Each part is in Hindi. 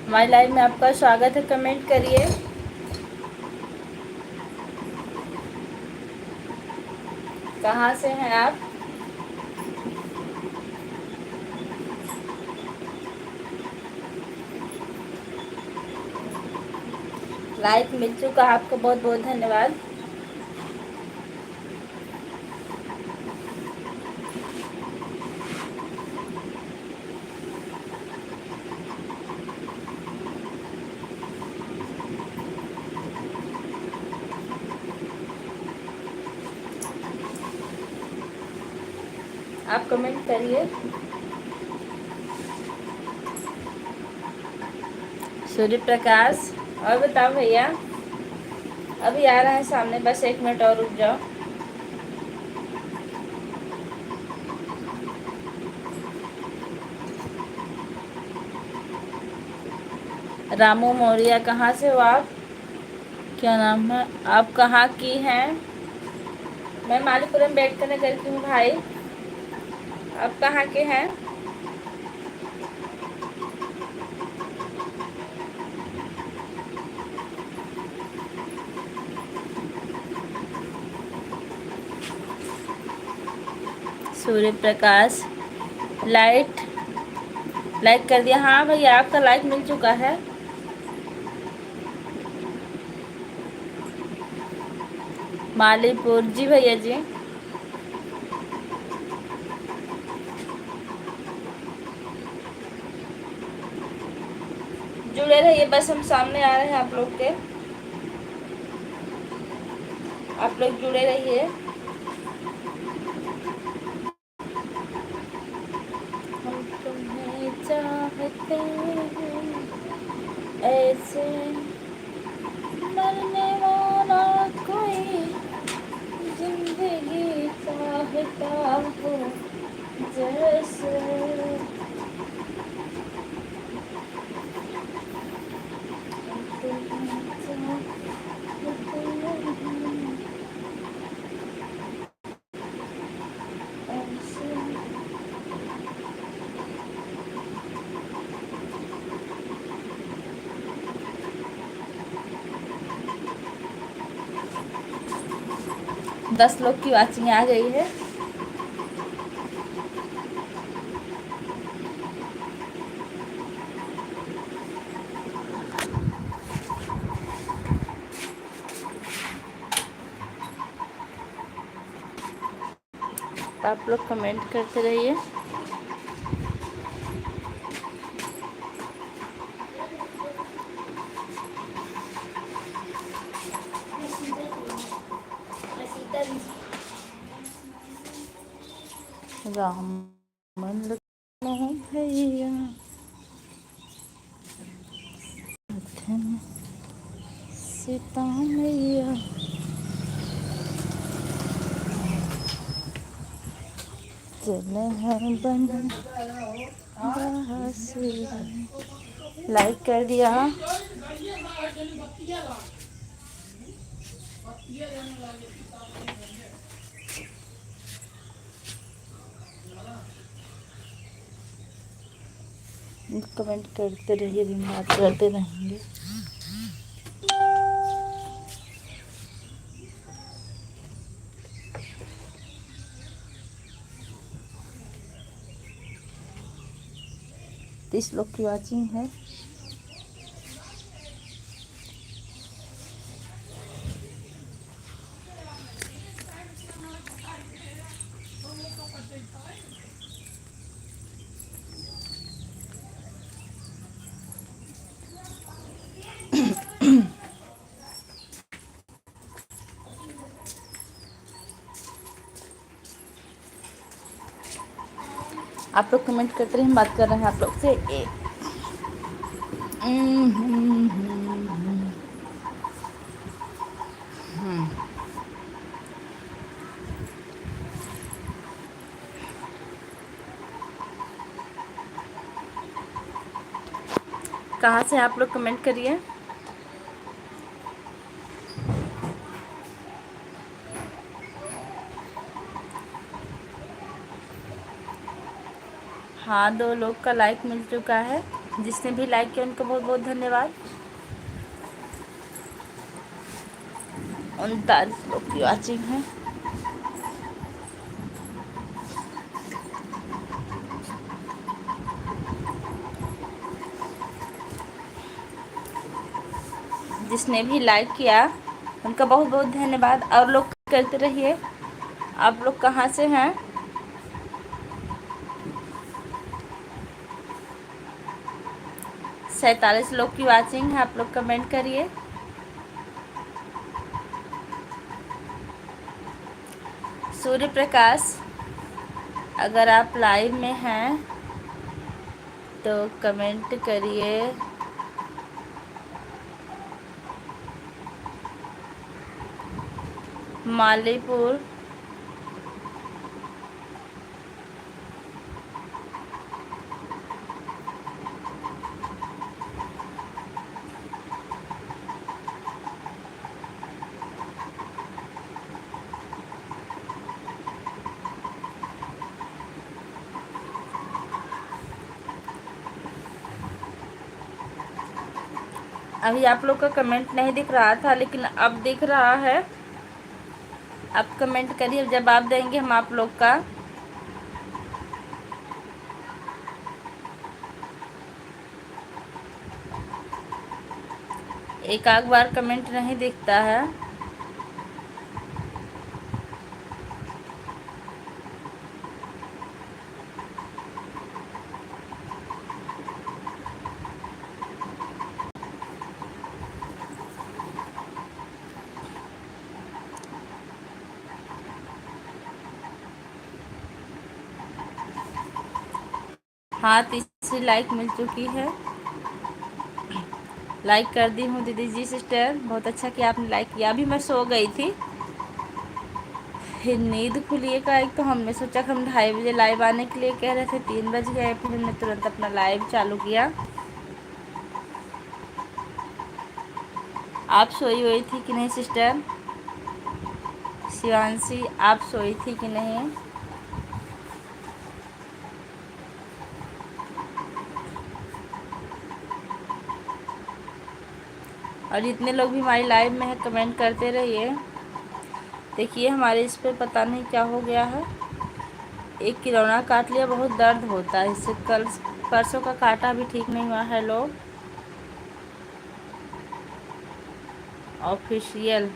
हमारी लाइव में आपका स्वागत है। कमेंट करिए। कहाँ से हैं आप? लाइक मिल चुका, आपको बहुत बहुत धन्यवाद। आप कमेंट करिए। सूर्य प्रकाश, और बताओ भैया। अभी आ रहा है सामने, बस 1 मिनट और रुक जाओ। रामू मौर्य, कहाँ से हो आप? क्या नाम है? आप कहाँ की हैं? मैं मालीपुरम बेडकर नगर की हूँ भाई। आप कहाँ के हैं? सूर्य प्रकाश, लाइक कर दिया। हाँ भैया, आपका लाइक मिल चुका है। मालीपुर जी भैया जी। जुड़े रहिए, बस हम सामने आ रहे हैं आप लोग के। आप लोग जुड़े रहिए। हम तुम्हें चाहते हैं ऐसे, मरने वाला कोई जिंदगी चाहता हो जैसे। हम तुम्हें चाहते हैं ऐसे। 10 लोग की वाचिंग आ गई है। आप लोग कमेंट करते रहिए। राम मन लखनऊ भैया, सीता मैया, चले हैं बन लाइक कर दिया। कमेंट करते रहिए, दिन रात करते रहेंगे। तो 30 लोग की वाचिंग है। आप लोग कमेंट करते रहिए, हम बात कर रहे हैं आप लोग से। कहाँ से आप लोग कमेंट करिए। हाँ, 2 लोग का लाइक मिल चुका है। जिसने भी लाइक किया उनको बहुत बहुत धन्यवाद। 39 लोग की वॉचिंग है। जिसने भी लाइक किया उनका बहुत बहुत धन्यवाद। और लोग करते रहिए। आप लोग कहाँ से हैं? सैंतालीस लोग की वॉचिंग है। आप लोग कमेंट करिए। सूर्य प्रकाश, अगर आप लाइव में हैं तो कमेंट करिए। मालीपुर, अभी आप लोग का कमेंट नहीं दिख रहा था लेकिन अब दिख रहा है। आप कमेंट करिए, जवाब देंगे हम आप लोग का। एक आध बार कमेंट नहीं दिखता है। हाँ, तीसरी लाइक मिल चुकी है। लाइक कर दी हूँ दीदी जी सिस्टर, बहुत अच्छा कि आपने लाइक किया। अभी मैं सो गई थी, फिर नींद खुली का एक, तो हमने सोचा कि हम 2:30 बजे लाइव आने के लिए कह रहे थे, 3 बज गए। फिर हमने तुरंत अपना लाइव चालू किया। आप सोई हुई थी कि नहीं सिस्टर? शिवांशी, आप सोई थी कि नहीं? और जितने लोग भी हमारी लाइव में है कमेंट करते रहिए। देखिए हमारे इस पर पता नहीं क्या हो गया है, एक किरौना काट लिया, बहुत दर्द होता है इससे। कल परसों का काटा भी ठीक नहीं हुआ। Hello official,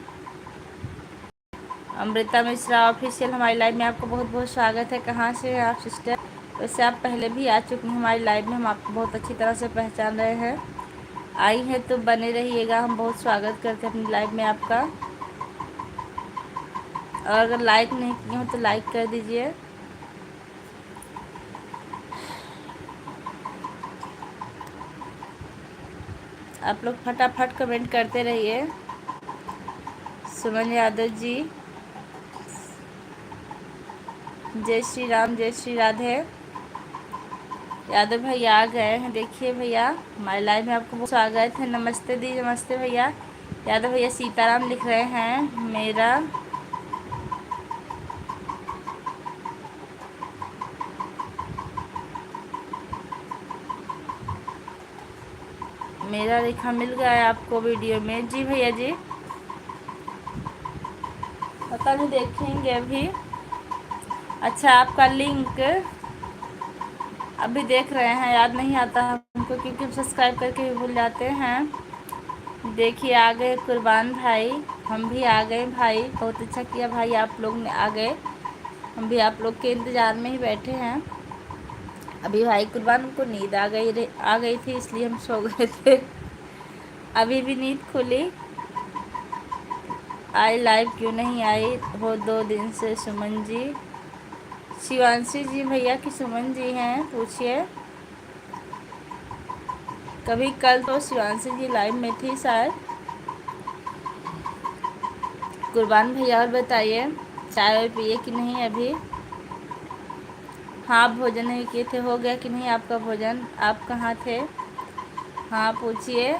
Amrita Mishra official, हमारी लाइव में आपको बहुत बहुत स्वागत है। कहाँ से हैं आप सिस्टर? वैसे आप पहले भी आ चुकी हैं हमारी लाइव में, हम आपको बहुत अच्छी तरह से पहचान रहे हैं। आई हैं तो बने रहिएगा, हम बहुत स्वागत करते हैं अपनी लाइव में आपका। और अगर लाइक नहीं किए हो तो लाइक कर दीजिए। आप लोग फटाफट कमेंट करते रहिए। सुमन यादव जी, जय श्री राम, जय श्री राधे। यादव भैया आ गए हैं, देखिए भैया हमारे लाइव में आपको बहुत स्वागत है। नमस्ते दी, नमस्ते भैया। यादव भैया सीताराम लिख रहे हैं। मेरा रेखा मिल गया है आपको वीडियो में? जी भैया जी, पता नहीं, देखेंगे अभी। अच्छा, आपका लिंक अभी देख रहे हैं, याद नहीं आता हमको क्योंकि हम सब्सक्राइब करके भी भूल जाते हैं। देखिए आ गए कुर्बान भाई, हम भी आ गए भाई, बहुत अच्छा किया भाई आप लोग ने आ गए। हम भी आप लोग के इंतज़ार में ही बैठे हैं। अभी भाई कुर्बान को नींद आ गई थी, इसलिए हम सो गए थे। अभी भी नींद खुली। आई लाइव क्यों नहीं आई हो 2 दिन से सुमन जी? शिवांशी जी भैया की सुमन जी हैं, पूछिए। कभी कल तो शिवांशी जी लाइव में थी शायद। कुर्बान भैया और बताइए, चाय पिए कि नहीं अभी? हाँ, भोजन नहीं किए थे, हो गया कि नहीं आपका भोजन? आप कहाँ थे? हाँ पूछिए।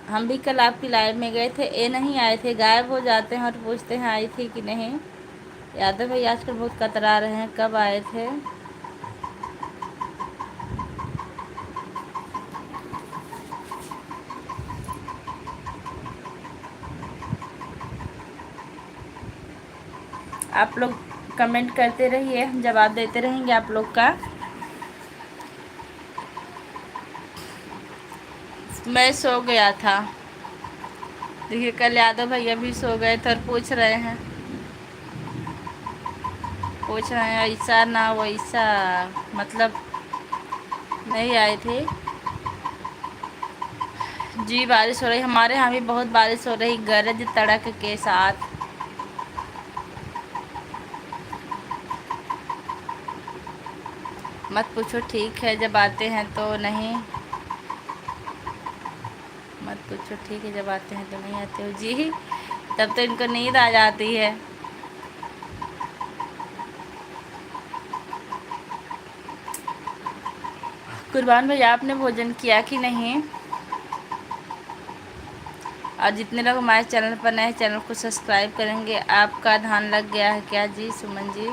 हम भी कल आपकी लाइव में गए थे, ये नहीं आए थे, गायब हो जाते हैं और पूछते हैं आई थी कि नहीं। यादव भाई आजकल बहुत कतरा रहे हैं, कब आए थे? आप लोग कमेंट करते रहिए, हम जवाब देते रहेंगे आप लोग का। मैं सो गया था। देखिए कल यादव भैया भी सो गए थे और पूछ रहे हैं ऐसा ना वैसा, मतलब नहीं आए थे। जी बारिश हो रही, हमारे यहाँ भी बहुत बारिश हो रही, गरज तड़क के साथ। मत पूछो ठीक है, जब आते हैं तो नहीं। मत पूछो ठीक है, जब आते हैं तो नहीं आते हो जी। तब तो इनको नींद आ जाती है। कुर्बान भैया आपने भोजन किया कि नहीं? और जितने लोग हमारे चैनल पर नए, चैनल को सब्सक्राइब करेंगे। आपका ध्यान लग गया है क्या जी सुमन जी?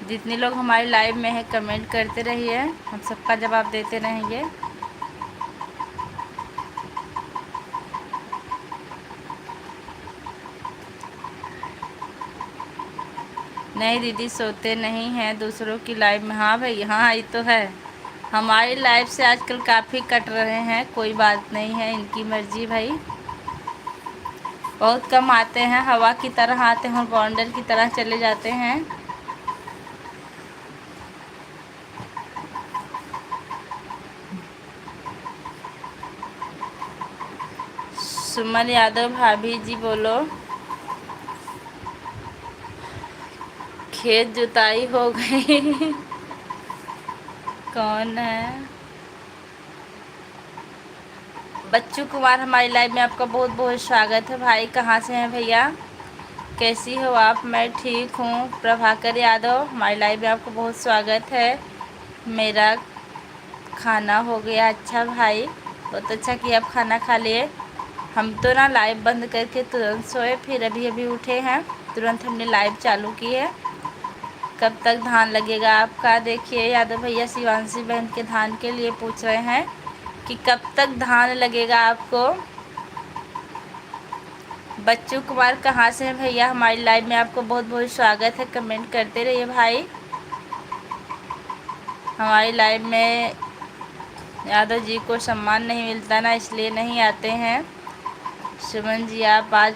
जितने लोग हमारे लाइव में हैं कमेंट करते रहिए, हम सबका जवाब देते रहेंगे। नहीं दीदी सोते नहीं हैं दूसरों की लाइव में। हाँ भाई हाँ, ये तो है। हमारी लाइव से आजकल काफ़ी कट रहे हैं, कोई बात नहीं है, इनकी मर्जी भाई। बहुत कम आते हैं, हवा की तरह आते हैं और बाउंडर की तरह चले जाते हैं। सुमन यादव भाभी जी बोलो। खेत जुताई हो गई। कौन है? बच्चू कुमार हमारी लाइव में आपका बहुत बहुत स्वागत है भाई। कहाँ से हैं भैया? कैसी हो आप? मैं ठीक हूँ। प्रभाकर यादव हमारी लाइव में आपको बहुत स्वागत है। मेरा खाना हो गया। अच्छा भाई, बहुत अच्छा कि आप खाना खा लिए। हम तो ना लाइव बंद करके तुरंत सोए, फिर अभी अभी उठे हैं, तुरंत हमने लाइव चालू की है। कब तक धान लगेगा आपका? देखिए यादव भैया शिवांशी बहन के धान के लिए पूछ रहे हैं कि कब तक धान लगेगा आपको। बच्चू कुमार कहाँ से हैं भैया? हमारी लाइव में आपको बहुत बहुत स्वागत है, कमेंट करते रहिए भाई। हमारी लाइव में यादव जी को सम्मान नहीं मिलता ना, इसलिए नहीं आते हैं। सुमन जी आप आज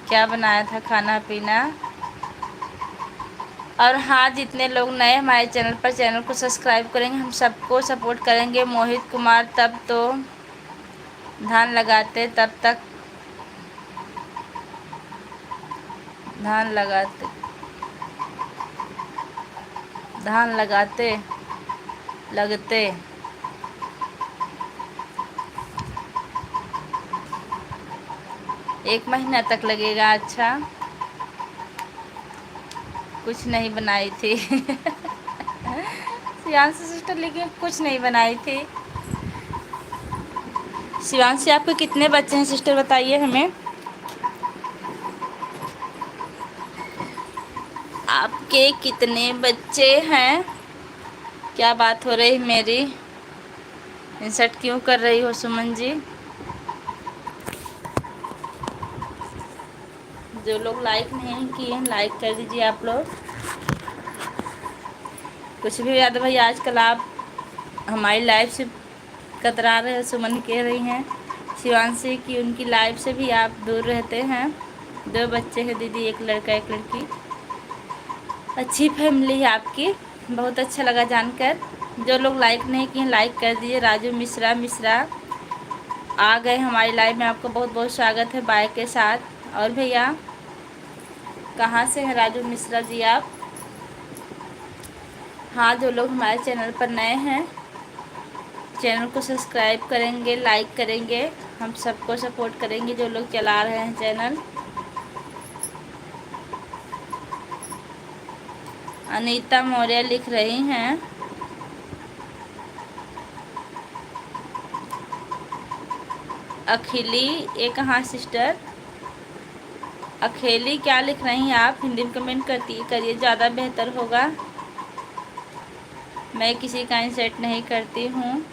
क्या बनाया था खाना पीना? और हाँ, जितने लोग नए हमारे चैनल पर, चैनल को सब्सक्राइब करेंगे, हम सबको सपोर्ट करेंगे। मोहित कुमार तब तो धान लगाते, तब तक धान लगाते, धान लगाते लगते 1 महीना तक लगेगा। अच्छा, कुछ नहीं बनाई थी। शिवांशी सिस्टर लेकिन कुछ नहीं बनाई थी। शिवांशी आपके कितने बच्चे हैं सिस्टर, बताइए हमें। आपके कितने बच्चे हैं? क्या बात हो रही मेरी? इंसर्ट क्यों कर रही हो सुमन जी? जो लोग लाइक नहीं किए हैं लाइक कर दीजिए आप लोग। कुछ भी याद भाई, आजकल आप हमारी लाइव से कतरा रहे हो, सुमन कह रही हैं शिवांशी की उनकी लाइव से भी आप दूर रहते हैं। 2 बच्चे हैं दीदी, एक लड़का एक लड़की। अच्छी फैमिली है आपकी, बहुत अच्छा लगा जानकर। जो लोग लाइक नहीं किए लाइक कर दीजिए। राजू मिश्रा आ गए हमारी लाइव में, आपको बहुत बहुत स्वागत है बाय के साथ। और भैया कहाँ से हैं राजू मिश्रा जी आप? हाँ, जो लोग हमारे चैनल पर नए हैं चैनल को सब्सक्राइब करेंगे, लाइक करेंगे, हम सबको सपोर्ट करेंगे जो लोग चला रहे हैं चैनल। अनीता मौर्य लिख रही हैं अखिली, ये कहाँ सिस्टर? अखेली क्या लिख रही हैं आप? हिंदी में कमेंट करती करिए, ज़्यादा बेहतर होगा। मैं किसी का इंसल्ट नहीं करती हूँ।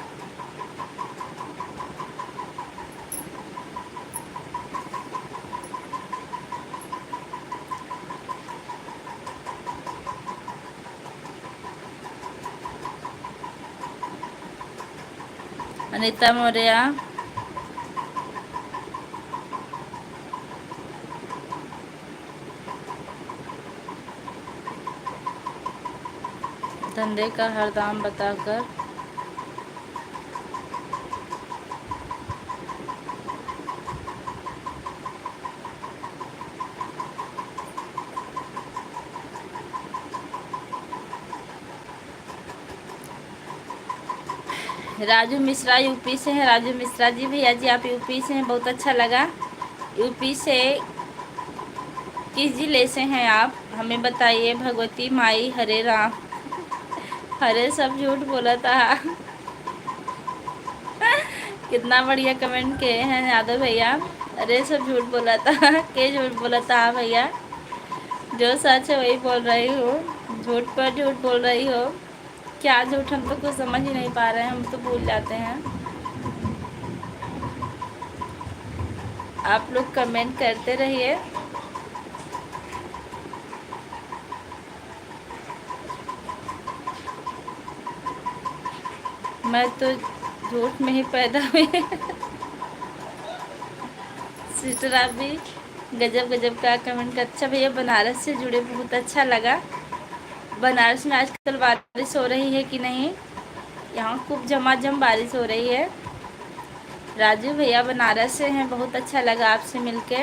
अनीता मौर्य, धंधे का हर दाम बताकर राजू मिश्रा यूपी से हैं। राजू मिश्रा जी, भैया जी आप यूपी से हैं, बहुत अच्छा लगा। यूपी से किस जिले से हैं आप, हमें बताइए। भगवती माई हरे राम, हरे सब झूठ बोला था। कितना बढ़िया कमेंट किए हैं यादव भैया। अरे सब झूठ बोला था। के झूठ बोला था भैया, जो सच है वही बोल रही हूँ, झूठ पर झूठ बोल रही हो। क्या झूठ, हम तो कुछ समझ ही नहीं पा रहे हैं, हम तो भूल जाते हैं। आप लोग कमेंट करते रहिए। मैं तो झूठ में ही पैदा हुई। सिस्टर आप भी गजब गजब का कमेंट कर। अच्छा भैया, बनारस से जुड़े बहुत अच्छा लगा। बनारस में आजकल बारिश हो रही है कि नहीं? यहाँ खूब झमाझम बारिश हो रही है। राजू भैया बनारस से हैं, बहुत अच्छा लगा आपसे मिलके।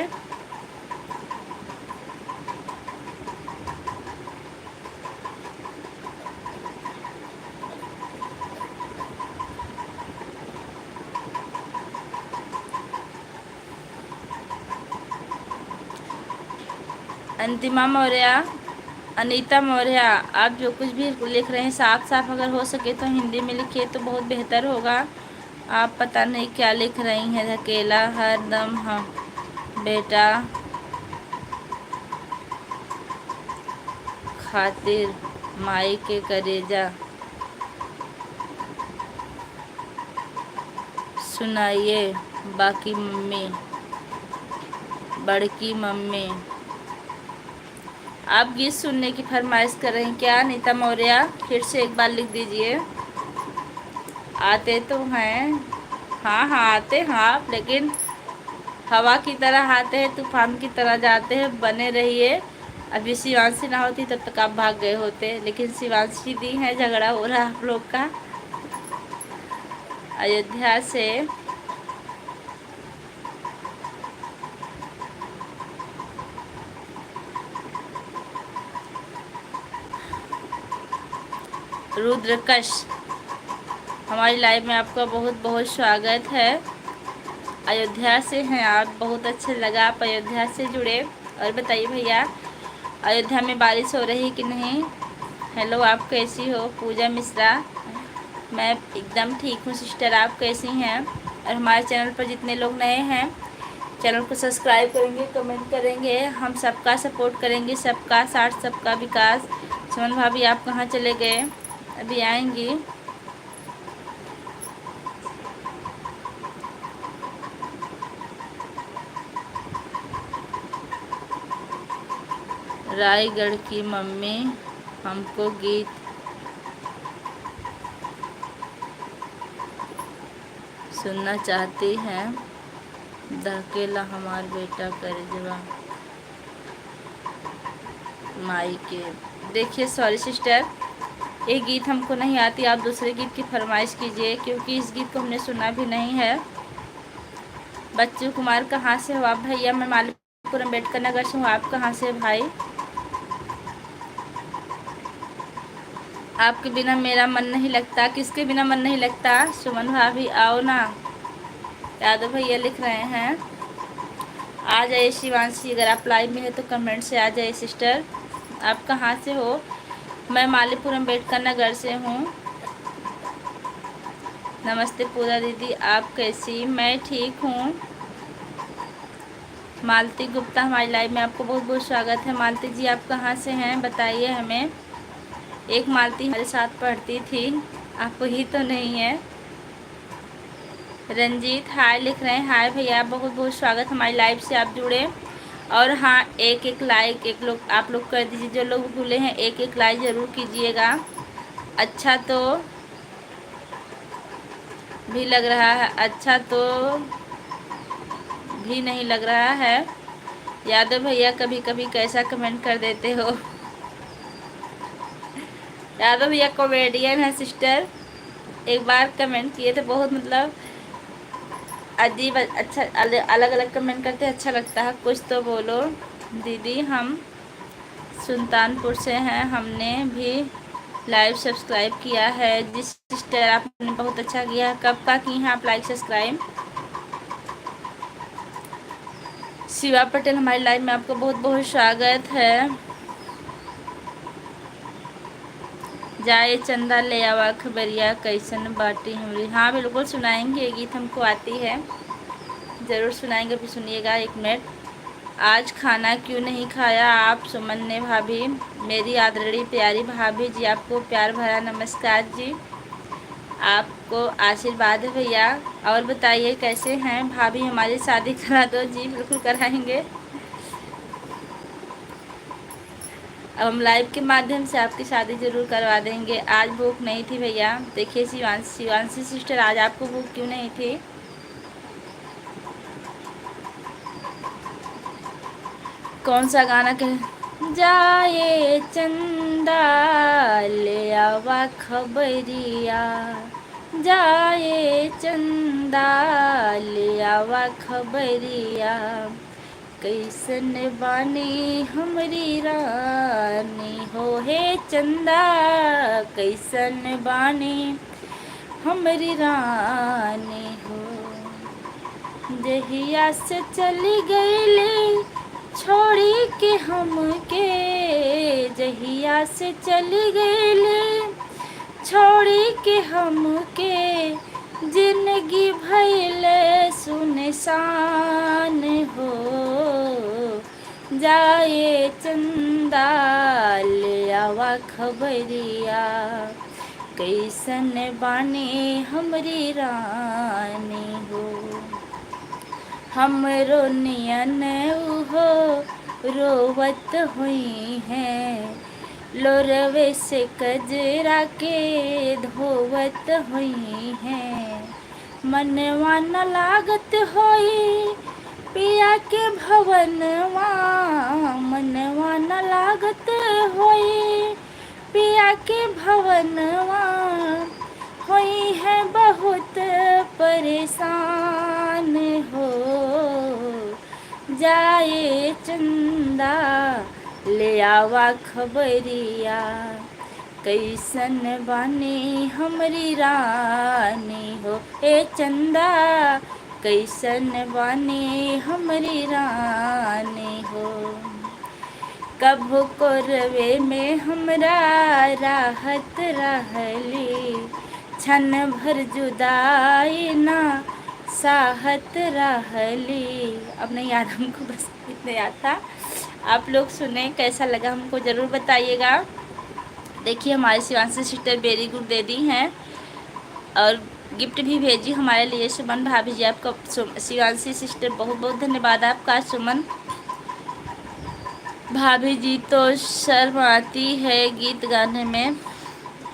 अंतिमा मौर्य, अनीता मौर्य, आप जो कुछ भी लिख रहे हैं साफ साफ अगर हो सके तो हिंदी में लिखिए तो बहुत बेहतर होगा। आप पता नहीं क्या लिख रही हैं। अकेला हर दम हम बेटा खातिर माई के करेजा सुनाइए बाकी मम्मी बड़की मम्मी। आप गीत सुनने की फरमाइश कर रहे हैं क्या अनीता मौर्य? फिर से एक बार लिख दीजिए। आते तो हैं, हाँ हाँ आते हैं आप, लेकिन हवा की तरह आते हैं, तूफान की तरह जाते हैं। बने रहिए। अभी शिवांशी ना होती तब तक आप भाग गए होते, लेकिन शिवांशी दी है, झगड़ा हो रहा है आप लोग का। अयोध्या से रुद्रकश, हमारी लाइव में आपका बहुत बहुत स्वागत है। अयोध्या से हैं आप, बहुत अच्छा लगा आप अयोध्या से जुड़े। और बताइए भैया, अयोध्या में बारिश हो रही कि नहीं? हेलो, आप कैसी हो? पूजा मिश्रा, मैं एकदम ठीक हूँ सिस्टर, आप कैसी हैं? और हमारे चैनल पर जितने लोग नए हैं, चैनल को सब्सक्राइब करेंगे, कमेंट करेंगे, हम सबका सपोर्ट करेंगे, सबका साथ सबका विकास। सुमन भाभी आप कहाँ चले गए? अभी आएंगी। रायगढ़ की मम्मी हमको गीत सुनना चाहती हैं। धकेला हमार बेटा कर जवाब माई के। देखिए सॉरी सिस्टर, ये गीत हमको नहीं आती, आप दूसरे गीत की फरमाइश कीजिए, क्योंकि इस गीत को हमने सुना भी नहीं है। बच्चू कुमार कहाँ से हो आप भैया? मैं मालिकपुर अम्बेडकर नगर से हूँ, आप कहाँ से भाई? आपके बिना मेरा मन नहीं लगता। किसके बिना मन नहीं लगता? सुमन भाभी आओ ना। यादव भैया लिख रहे हैं, आ जाइए शिवांशी, अगर आप लाइव में है तो कमेंट से आ जाइए सिस्टर। आप कहाँ से हो? मैं मालीपुर अम्बेडकर नगर से हूँ। नमस्ते पूजा दीदी, आप कैसी? मैं ठीक हूँ। मालती गुप्ता हमारी लाइव में आपको बहुत बहुत स्वागत है। मालती जी आप कहाँ से हैं बताइए हमें। एक मालती हमारे साथ पढ़ती थी, आपको ही तो नहीं है। रंजीत हाय लिख रहे हैं। हाय भैया, बहुत बहुत स्वागत हमारी लाइव से आप जुड़े। और हाँ, एक एक लाइक एक लोग आप लोग कर दीजिए, जो लोग भूले हैं एक एक लाइक ज़रूर कीजिएगा। अच्छा तो भी लग रहा है, अच्छा तो भी नहीं लग रहा है। यादव भैया कभी कभी कैसा कमेंट कर देते हो। यादव भैया कॉमेडियन है सिस्टर, एक बार कमेंट किए थे, बहुत मतलब अजीब अच्छा अलग अलग कमेंट करते, अच्छा लगता है। कुछ तो बोलो दीदी, हम सुल्तानपुर से हैं, हमने भी लाइव सब्सक्राइब किया है। जिस सिस्टर आपने बहुत अच्छा किया, कब का की हैं आप लाइक सब्सक्राइब। शिवा पटेल हमारी लाइव में आपको बहुत बहुत स्वागत है। जाए चंदा ले आवा खबरिया कैसन बाटी हमारी। हाँ बिल्कुल सुनाएंगे, ये गीत हमको आती है, ज़रूर सुनाएंगे। फिर सुनिएगा, एक मिनट। आज खाना क्यों नहीं खाया आप, सुमन ने भाभी। मेरी आदरणीय प्यारी भाभी जी, आपको प्यार भरा नमस्कार जी, आपको आशीर्वाद है भैया। और बताइए कैसे हैं भाभी, हमारी शादी करा दो जी, बिल्कुल कराएंगे। अब हम लाइव के माध्यम से आपकी शादी ज़रूर करवा देंगे। आज भूख नहीं थी भैया। देखिए शिवांशी सिस्टर, आज आपको भूख क्यों नहीं थी। कौन सा गाना कह, जाए चंदा ले आवा खबरिया, जाए चंदा ले आवा खबरिया, कैसन बानी हमरी रानी हो। हे चंदा कैसन बानी हमरी रानी हो। जहिया से चली गईली छोड़ी के हमके, जहिया से चली गईली छोड़ी के हमके, जिंदगी भइल सुनसान हो। जाए चंदा ले आवा खबरिया, कैसन बानी हमरी रानी हो। हमरो नियन उहो रोवत हुई हैं, लोरवे से कजरा के धोवत हुई हैं। मनवा न लागत होई पिया के भवनवा, मनवा न लागत होई पिया के भवनवा, हुई है बहुत परेशान हो। जाए चंदा ले आवा खबरिया, कैसन बानी हमरी रानी हो। ए चंदा कैसन बानी हमरी रानी हो। कभो कोरवे में हमरा राहत रहली, क्षण भर जुदाई ना साहत रहली। अब नहीं याद हमको, बस इतना याद था। आप लोग सुने, कैसा लगा हमको ज़रूर बताइएगा। देखिए हमारी शिवांशी सिस्टर वेरी गुड दे दी हैं और गिफ्ट भी भेजी हमारे लिए। सुमन भाभी जी, आपका शिवांशी सिस्टर बहुत बहुत धन्यवाद आपका। सुमन भाभी जी तो शर्म आती है गीत गाने में।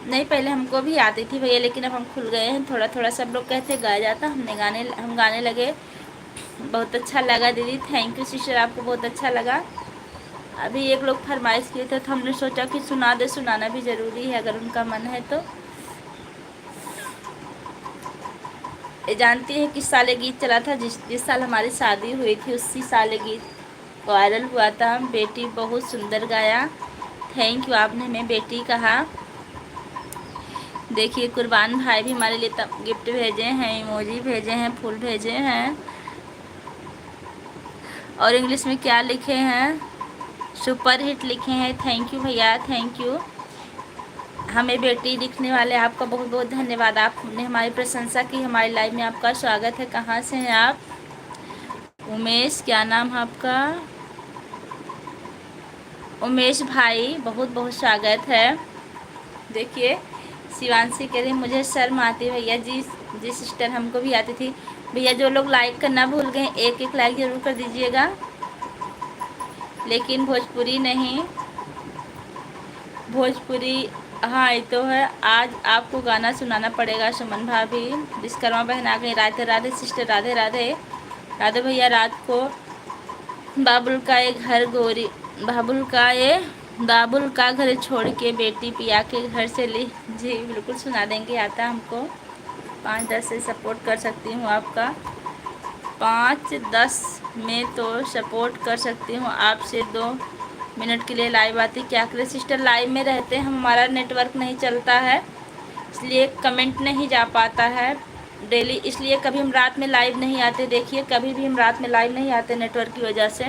नहीं, पहले हमको भी आती थी भैया, लेकिन अब हम खुल गए हैं थोड़ा थोड़ा। सब लोग कहते गाया जाता, हम गाने लगे। बहुत अच्छा लगा दीदी, थैंक यू सिस्टर, आपको बहुत अच्छा लगा। अभी एक लोग फरमाइश किए थे तो हमने सोचा कि सुना दे, सुनाना भी ज़रूरी है अगर उनका मन है तो। ये जानती है किस साल ये गीत चला था, जिस साल हमारी शादी हुई थी उसी साल ये गीत वायरल हुआ था। बेटी बहुत सुंदर गाया, थैंक यू, आपने हमें बेटी कहा। देखिए कुर्बान भाई भी हमारे लिए गिफ्ट भेजे हैं, इमोजी भेजे हैं, फूल भेजे हैं। और इंग्लिश में क्या लिखे हैं, सुपर हिट लिखे हैं। थैंक यू भैया, थैंक यू। हमें बेटी दिखने वाले आपका बहुत बहुत धन्यवाद, आपने हमारी प्रशंसा की। हमारी लाइव में आपका स्वागत है। कहाँ से हैं आप? उमेश, क्या नाम है आपका? उमेश भाई, बहुत बहुत स्वागत है। देखिए शिवांशी कह रही मुझे शर्म आती भैया। जी जी सिस्टर, हमको भी आती थी भैया। जो लोग लाइक करना भूल गए एक एक लाइक ज़रूर कर दीजिएगा, लेकिन भोजपुरी नहीं, भोजपुरी। हाँ ये तो है। आज आपको गाना सुनाना पड़ेगा सुमन भाभी। विश्वकर्मा बहन आ गई। राधे राधे सिस्टर, राधे राधे। राधे भैया रात को बाबुल का ये घर गोरी, बाबुल का घर छोड़ के बेटी पिया के घर से ली। जी बिल्कुल सुना देंगे, आता हमको। 5-10 से सपोर्ट कर सकती हूँ आपका, 5-10 में तो सपोर्ट कर सकती हूँ आपसे। 2 मिनट के लिए लाइव आती, क्या करें सिस्टर, लाइव में रहते हैं हम, हमारा नेटवर्क नहीं चलता है, इसलिए कमेंट नहीं जा पाता है डेली, इसलिए कभी हम रात में लाइव नहीं आते। देखिए कभी भी हम रात में लाइव नहीं आते नेटवर्क की वजह से।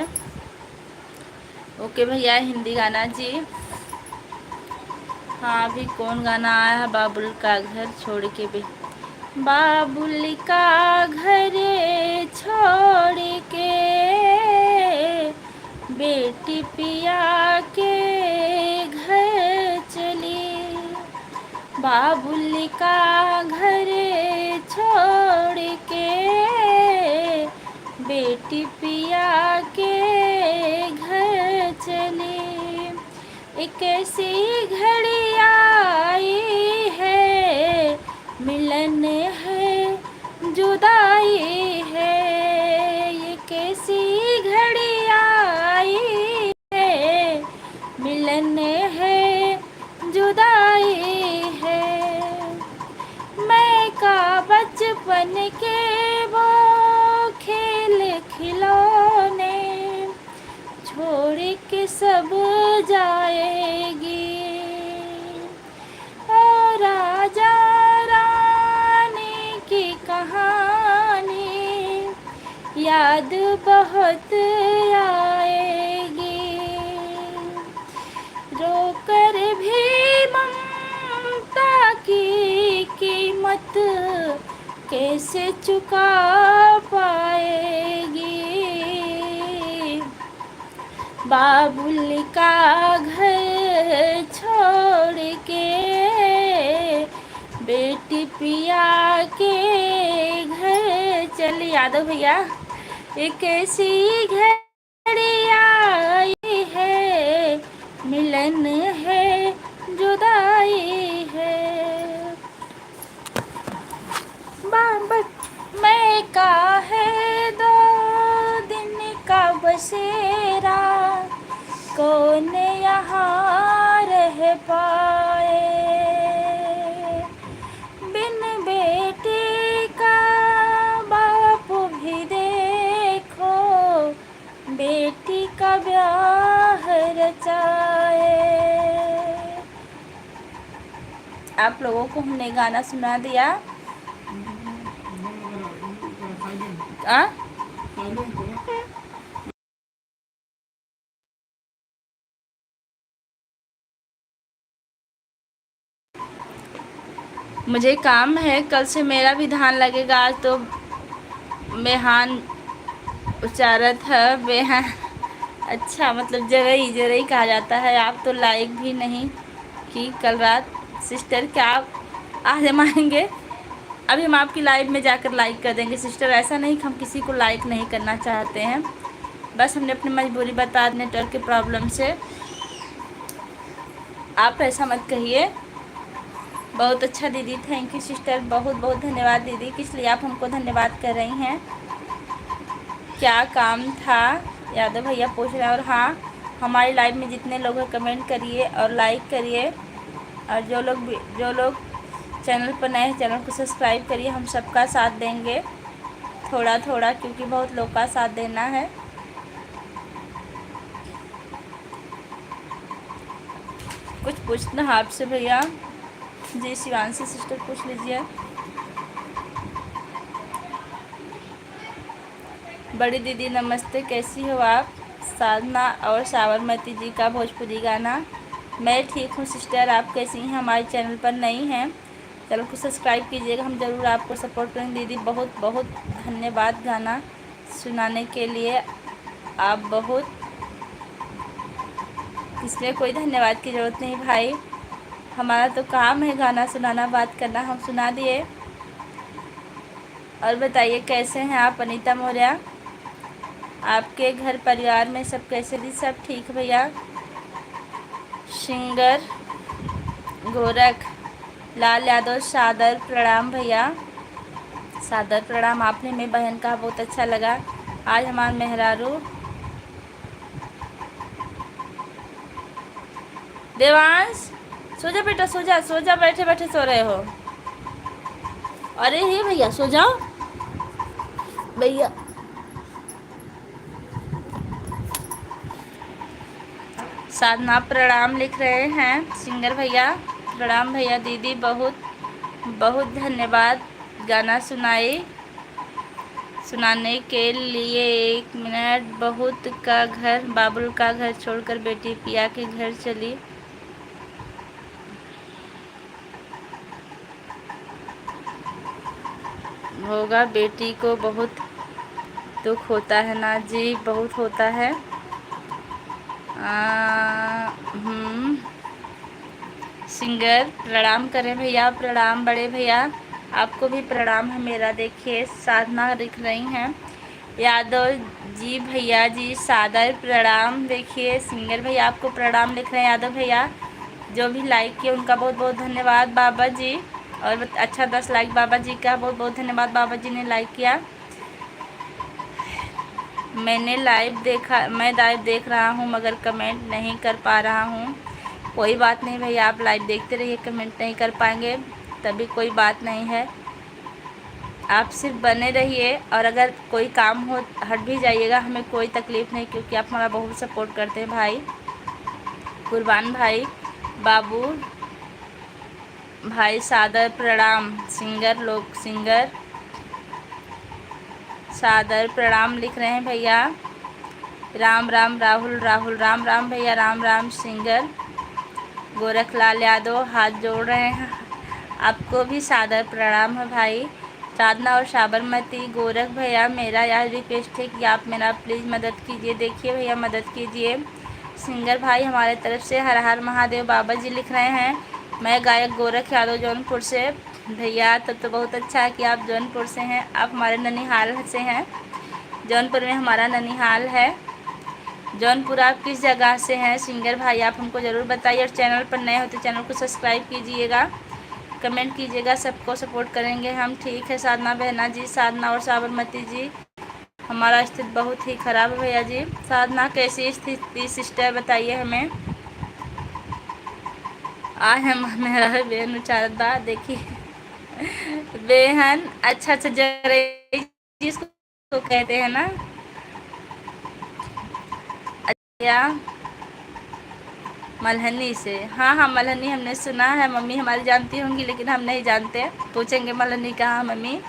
ओके भैया हिंदी गाना जी। हाँ अभी कौन गाना आया है? बाबुल का घर छोड़ के भी, बाबुल का घर छोड़ के बेटी पिया के घर चली, बाबुल का घर छोड़ के बेटी पिया के घर चली। एक ऐसी घड़ी आई है, मिलन है जुदाई है। ये कैसी घड़ी आई है, मिलन है जुदाई है। मैं का बचपन के वो खेल खिलौने छोड़ के सब जाएगी, और राजा रानी की कहानी याद बहुत आएगी। रोकर भी ममता की कीमत कैसे चुका पाएगी, बाबुल का घर छोड़ के बेटी पिया के घर चली। यादव भैया एक ऐसी घड़ी आई है, मिलन है जुदाई है। बाबा मैं का है 2 दिन का बसेरा, कौन यहाँ रह पाए, बिन बेटी का बाप भी देखो बेटी का ब्याह रचाए। आप लोगों को हमने गाना सुना दिया। मुझे काम है, कल से मेरा भी ध्यान लगेगा। आज तो बेहान उच्चारत है, बेहान अच्छा मतलब जरई जरई कहा जाता है। आप तो लाइक भी नहीं की कल रात सिस्टर, क्या आप आज हम आएंगे? अभी हम आपकी लाइव में जाकर लाइक कर देंगे सिस्टर। ऐसा नहीं कि हम किसी को लाइक नहीं करना चाहते हैं, बस हमने अपनी मजबूरी बता दी नेटवर्क के प्रॉब्लम से। आप ऐसा मत कहिए। बहुत अच्छा दीदी, थैंक यू सिस्टर, बहुत बहुत धन्यवाद दीदी। किस लिए आप हमको धन्यवाद कर रही हैं? क्या काम था यादव भैया पूछ रहे हैं। और हाँ हमारी लाइव में जितने लोग हैं कमेंट करिए और लाइक करिए, और जो लोग चैनल पर नए हैं चैनल को सब्सक्राइब करिए। हम सबका साथ देंगे थोड़ा थोड़ा, क्योंकि बहुत लोग का साथ देना है। कुछ पूछना है आपसे भैया? जी शिवांशी सिस्टर पूछ लीजिए। बड़ी दीदी नमस्ते, कैसी हो आप? साधना और साबरमती जी का भोजपुरी गाना। मैं ठीक हूँ सिस्टर, आप कैसी हैं? हमारे चैनल पर नई हैं, चैनल को सब्सक्राइब कीजिएगा, हम ज़रूर आपको सपोर्ट करेंगे। दीदी बहुत बहुत धन्यवाद गाना सुनाने के लिए, आप बहुत, इसमें कोई धन्यवाद की ज़रूरत नहीं भाई। हमारा तो काम है गाना सुनाना, बात करना, हम सुना दिए। और बताइए कैसे हैं आप अनीता मौर्य? आपके घर परिवार में सब कैसे जी? सब ठीक भैया? सिंगर गोरख लाल यादव सादर प्रणाम भैया, सादर प्रणाम। आपने मेरी बहन का बहुत अच्छा लगा। आज हमार मेहरारू देवांश, सो जा बेटा, सो जा, सो जा, बैठे बैठे सो रहे हो। अरे हे भैया सो जाओ भैया। साधना प्रणाम लिख रहे हैं सिंगर भैया, प्रणाम भैया। दीदी बहुत बहुत धन्यवाद गाना सुनाने के लिए। 1 मिनट। बहुत का घर, बाबुल का घर छोड़कर बेटी पिया के घर चली। होगा, बेटी को बहुत दुख होता है ना जी, बहुत होता है। सिंगर प्रणाम करें भैया, प्रणाम बड़े भैया। आपको भी प्रणाम है मेरा। देखिए साधना लिख रही हैं यादव जी भैया जी, सादर प्रणाम। देखिए सिंगर भैया आपको प्रणाम लिख रहे हैं यादव भैया। जो भी लाइक किए उनका बहुत बहुत धन्यवाद बाबा जी। और अच्छा 10 लाइक बाबा जी का बहुत बहुत धन्यवाद, बाबा जी ने लाइक किया। मैं लाइव देख रहा हूँ मगर कमेंट नहीं कर पा रहा हूँ। कोई बात नहीं भैया, आप लाइव देखते रहिए, कमेंट नहीं कर पाएंगे तभी कोई बात नहीं है। आप सिर्फ बने रहिए, और अगर कोई काम हो हट भी जाइएगा, हमें कोई तकलीफ़ नहीं, क्योंकि आप हमारा बहुत सपोर्ट करते हैं भाई। कुर्बान भाई, बाबू भाई सादर प्रणाम। सिंगर सादर प्रणाम लिख रहे हैं भैया। राम राम राहुल राम राम भैया, राम राम। सिंगर गोरखलाल यादव हाथ जोड़ रहे हैं। आपको भी सादर प्रणाम है भाई। साधना और साबरमती गोरख भैया, मेरा यह रिक्वेस्ट है कि आप मेरा प्लीज़ मदद कीजिए। देखिए भैया मदद कीजिए। सिंगर भाई हमारे तरफ से हर हर महादेव बाबा जी लिख रहे हैं। मैं गायक गोरख यादव जौनपुर से। भैया तब तो बहुत अच्छा है कि आप जौनपुर से हैं। आप हमारे ननिहाल से हैं। जौनपुर में हमारा ननिहाल है। जौनपुर आप किस जगह से हैं सिंगर भाई, आप हमको ज़रूर बताइए। और चैनल पर नए हो तो चैनल को सब्सक्राइब कीजिएगा, कमेंट कीजिएगा, सबको सपोर्ट करेंगे हम। ठीक है साधना बहना जी, साधना और साबरमती जी, हमारा स्थिति बहुत ही ख़राब है भैया जी। साधना कैसी स्थिति सिस्टर बताइए हमें। आज हम मेरा बेहन उचारत बा, देखिए बेहन अच्छा अच्छा जरा जिसको कहते हैं ना या मलहनी से। हाँ हाँ मलहनी हमने सुना है, मम्मी हमारी जानती होंगी लेकिन हम नहीं जानते, पूछेंगे मलहनी कहाँ मम्मी।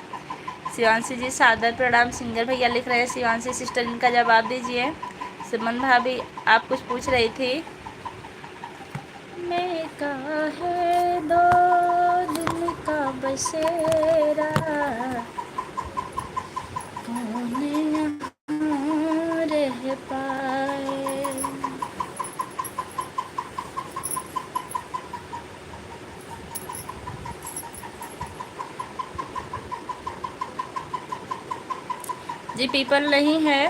शिवांशी जी सादर प्रणाम। सिंगर भैया लिख रहे हैं शिवांशी सिस्टर, इनका जवाब दीजिए। सुमन भाभी आप कुछ पूछ रही थी। मैं का है दो दिन का बसेरा, कौन यहाँ रह पाए। जी पीपल नहीं है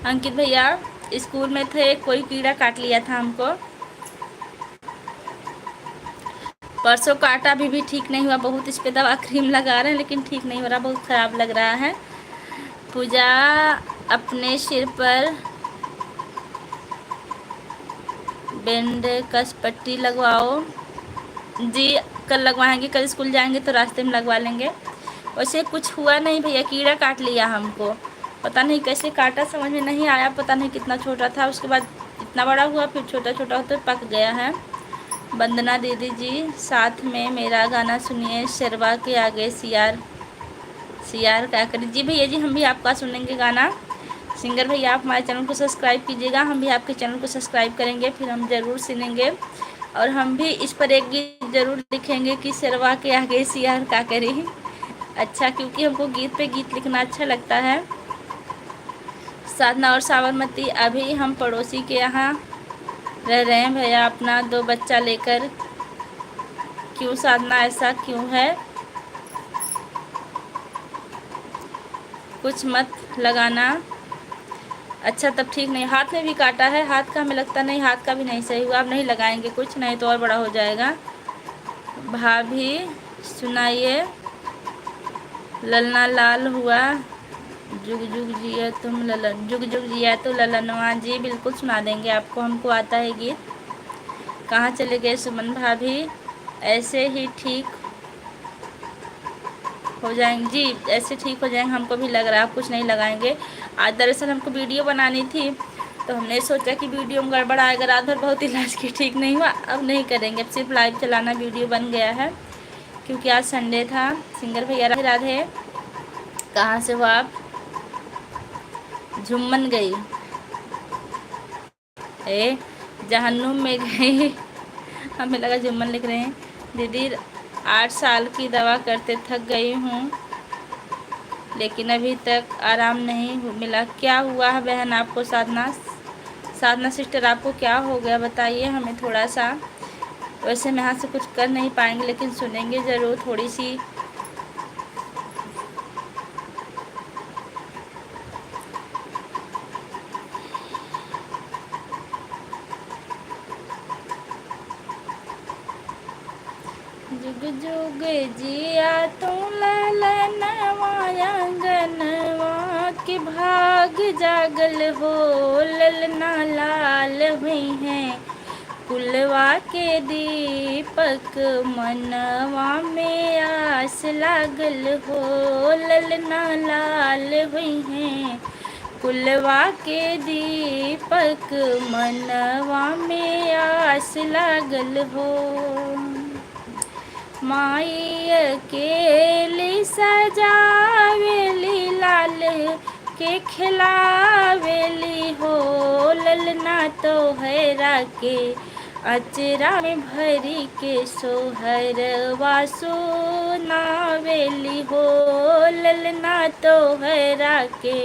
अंकित भैया, स्कूल में थे, कोई कीड़ा काट लिया था हमको। परसों काटा, अभी भी ठीक नहीं हुआ, बहुत इस पे दवा क्रीम लगा रहे हैं लेकिन ठीक नहीं हो रहा, बहुत ख़राब लग रहा है। पूजा अपने सिर पर बैंड कस पट्टी लगवाओ। जी कल लगवाएंगे, कल स्कूल जाएंगे तो रास्ते में लगवा लेंगे। वैसे कुछ हुआ नहीं भैया, कीड़ा काट लिया हमको, पता नहीं कैसे काटा, समझ में नहीं आया। पता नहीं कितना छोटा था, उसके बाद इतना बड़ा हुआ, फिर छोटा छोटा होते पक गया है। वंदना दीदी जी साथ में मेरा गाना सुनिए, शेरवा के आगे सियार क्या करें। जी भैया जी हम भी आपका सुनेंगे गाना। सिंगर भैया आप हमारे चैनल को सब्सक्राइब कीजिएगा, हम भी आपके चैनल को सब्सक्राइब करेंगे, फिर हम ज़रूर सुनेंगे। और हम भी इस पर एक गीत ज़रूर लिखेंगे कि शेरवा के आगे सियार का करी। अच्छा, क्योंकि हमको गीत पे गीत लिखना अच्छा लगता है। साधना और साबरमती, अभी हम पड़ोसी के यहाँ रह रहे हैं भैया अपना 2 बच्चा लेकर। क्यों साधना, ऐसा क्यों है? कुछ मत लगाना। अच्छा तब ठीक नहीं, हाथ में भी काटा है, हाथ का हमें लगता नहीं, हाथ का भी नहीं सही हुआ। अब नहीं लगाएंगे कुछ, नहीं तो और बड़ा हो जाएगा। भाभी सुनाइए। ललना लाल हुआ, जुग जुग जिया तुम ललन, जुग जुग जिया तो ललनवा। जी बिल्कुल सुना देंगे आपको, हमको आता है गीत। कहाँ चले गए सुमन भाभी? ऐसे ही ठीक हो जाएंगे जी, ऐसे ठीक हो जाएंगे, हमको भी लग रहा है। कुछ नहीं लगाएंगे। आज दरअसल हमको वीडियो बनानी थी, तो हमने सोचा कि वीडियो में गड़बड़ आएगा। रात भर बहुत इलाज की, ठीक नहीं हुआ। अब नहीं करेंगे, अब सिर्फ लाइव चलाना वीडियो बन गया है, क्योंकि आज संडे था। सिंगर भैया राधे राधे। कहाँ से हो आप? झुम्मन गई ए जहन्नुम में गई। हमें लगा जुम्मन लिख रहे हैं। दीदी 8 साल की दवा करते थक गई हूँ, लेकिन अभी तक आराम नहीं मिला। क्या हुआ है बहन आपको? साधना, साधना सिस्टर आपको क्या हो गया बताइए हमें थोड़ा सा। वैसे हम यहाँ से कुछ कर नहीं पाएंगे, लेकिन सुनेंगे ज़रूर थोड़ी सी। जुग जुग जिया तू ललनवा, आंगनवा के भाग जागल हो। ललना लाल हुई हैं कुलवा के दीपक, मनवा में आस लागल हो। ललना लाल हुई हैं कुलवा के दीपक, मनवा में आस लागल हो। माई अकेली सजावेली, लाल के खिलावेली हो। ललना तो हैरा के अचरा में भरी के सोहरवा सुनावेली हो। ललना तो हैरा के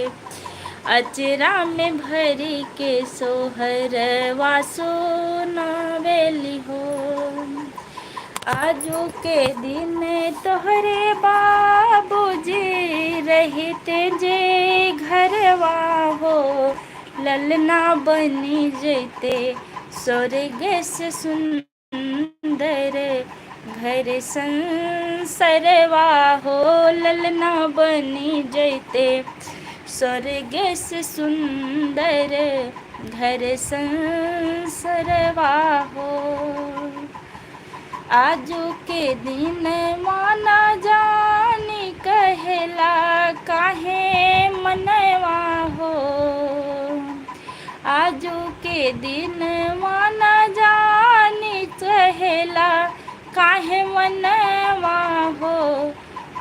अचरा में भरी के सोहरवा सुनावेली हो। आजू के दिन तोहरे बाबूजी रहते जे घरवा हो। ललना बनी जैते स्वर्ग से सुंदर, घर संसरवा हो। ललना बनी जैते स्वर्ग से सुंदर, घर संसरवा हो। आजू के दिन माना जानी कहला, काहे मनवा हो। आजू के दिन माना जानी कहला, काहे मनवा हो।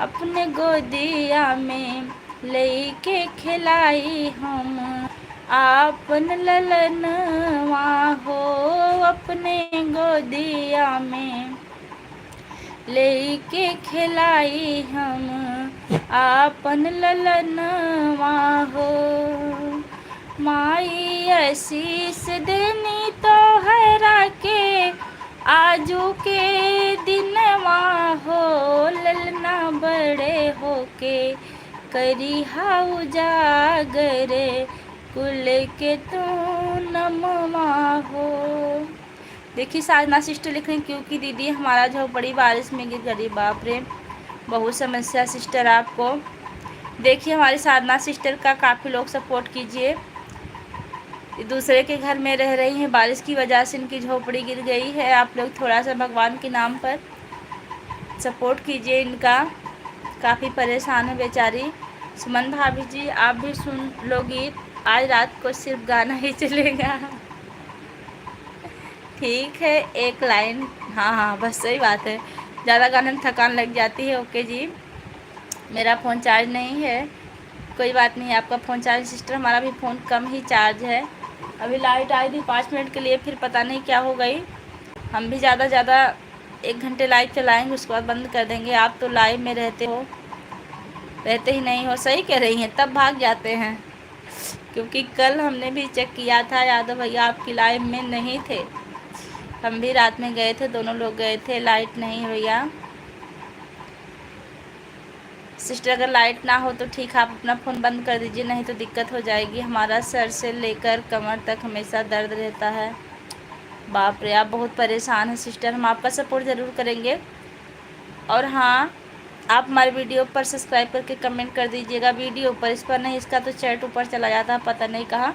अपने गोदिया में लेके खिलाई हम आपन ललनवा हो। अपने गोदिया में लेके खिलाई हम आपन ललनवा हो। माई आशीष देनी तो हरा के आजू के दिनवा हो। ललना बड़े होके करी हाउ जागर, कुल के तू नमवा हो। देखिए साधना सिस्टर लिख रही, क्योंकि दीदी हमारा झोपड़ी बारिश में गिर गई। बाप रे बहुत समस्या सिस्टर आपको। देखिए हमारी साधना सिस्टर का काफ़ी लोग सपोर्ट कीजिए। दूसरे के घर में रह रही हैं, बारिश की वजह से इनकी झोपड़ी गिर गई है। आप लोग थोड़ा सा भगवान के नाम पर सपोर्ट कीजिए इनका, काफ़ी परेशान है बेचारी। सुमन भाभी जी आप भी सुन लो गीत, आज रात को सिर्फ गाना ही चलेगा। ठीक है एक लाइन, हाँ हाँ बस सही बात है, ज़्यादा गाने में थकान लग जाती है। ओके जी। मेरा फ़ोन चार्ज नहीं है, कोई बात नहीं, आपका फ़ोन चार्ज सिस्टर, हमारा भी फ़ोन कम ही चार्ज है। अभी लाइट आई थी 5 मिनट के लिए, फिर पता नहीं क्या हो गई। हम भी ज़्यादा 1 घंटे लाइव चलाएँगे, उसके बाद बंद कर देंगे। आप तो लाइव में रहते हो, रहते ही नहीं हो। सही कह रही हैं, तब भाग जाते हैं। क्योंकि कल हमने भी चेक किया था, यादव भैया आपकी लाइव में नहीं थे, हम भी रात में गए थे, दोनों लोग गए थे, लाइट नहीं है भैया। सिस्टर अगर लाइट ना हो तो ठीक है, आप अपना फ़ोन बंद कर दीजिए, नहीं तो दिक्कत हो जाएगी। हमारा सर से लेकर कमर तक हमेशा दर्द रहता है। बाप रे, आप बहुत परेशान हैं सिस्टर, हम आपका सपोर्ट ज़रूर करेंगे। और हाँ, आप हमारे वीडियो पर सब्सक्राइब करके कमेंट कर दीजिएगा, वीडियो पर, इस पर नहीं, इसका तो चैट ऊपर चला जाता है, पता नहीं कहाँ।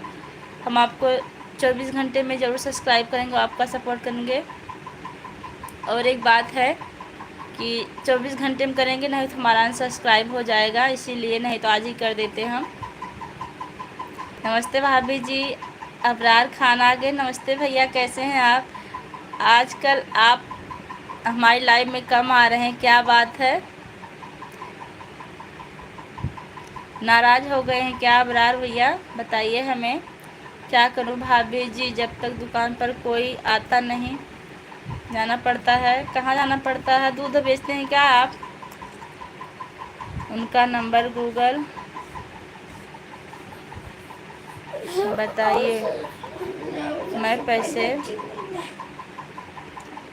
हम आपको 24 घंटे में ज़रूर सब्सक्राइब करेंगे, आपका सपोर्ट करेंगे। और एक बात है कि 24 घंटे में करेंगे, नहीं तो हमारा अनसब्सक्राइब हो जाएगा, इसीलिए, नहीं तो आज ही कर देते हम। नमस्ते भाभी जी, अबरार खान आ गए। नमस्ते भैया, कैसे हैं आप? आजकल आप हमारी लाइव में कम आ रहे हैं, क्या बात है? नाराज़ हो गए हैं क्या अबरार भैया? बताइए हमें। क्या करूं भाभी जी, जब तक दुकान पर कोई आता नहीं, जाना पड़ता है। कहाँ जाना पड़ता है? दूध बेचते हैं क्या आप? उनका नंबर गूगल बताइए, मैं पैसे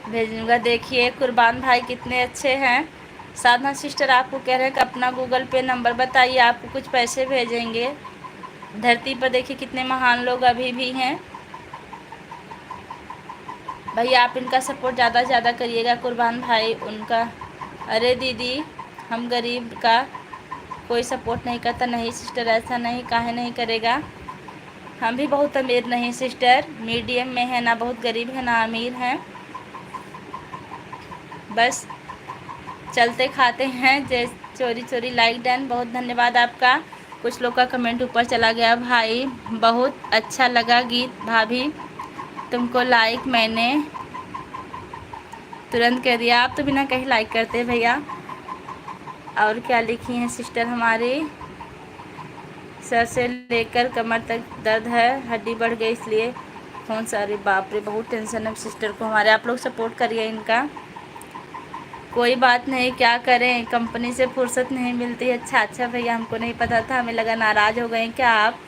भेजूँगा। देखिए कुर्बान भाई कितने अच्छे हैं। साधना सिस्टर आपको कह रहे हैं कि अपना गूगल पे नंबर बताइए, आपको कुछ पैसे भेजेंगे। धरती पर देखिए कितने महान लोग अभी भी हैं। भैया आप इनका सपोर्ट ज़्यादा से ज़्यादा करिएगा, कुर्बान भाई उनका। अरे दीदी, हम गरीब का कोई सपोर्ट नहीं करता। नहीं सिस्टर, ऐसा नहीं, काहे नहीं करेगा। हम भी बहुत अमीर नहीं सिस्टर, मीडियम में है, ना बहुत गरीब है ना अमीर हैं, बस चलते खाते हैं। जैसे चोरी चोरी लाइक डन, बहुत धन्यवाद आपका। कुछ लोग का कमेंट ऊपर चला गया। भाई बहुत अच्छा लगा गीत, भाभी तुमको लाइक मैंने तुरंत कर दिया। आप तो बिना कहीं लाइक करते भैया। और क्या लिखी हैं सिस्टर हमारी? सर से लेकर कमर तक दर्द है, हड्डी बढ़ गई इसलिए फोन। सारे बाप रे, बहुत टेंशन है सिस्टर को हमारे। आप लोग सपोर्ट करिए इनका। कोई बात नहीं, क्या करें, कंपनी से फुर्सत नहीं मिलती। अच्छा भैया, हमको नहीं पता था, हमें लगा नाराज़ हो गए क्या आप?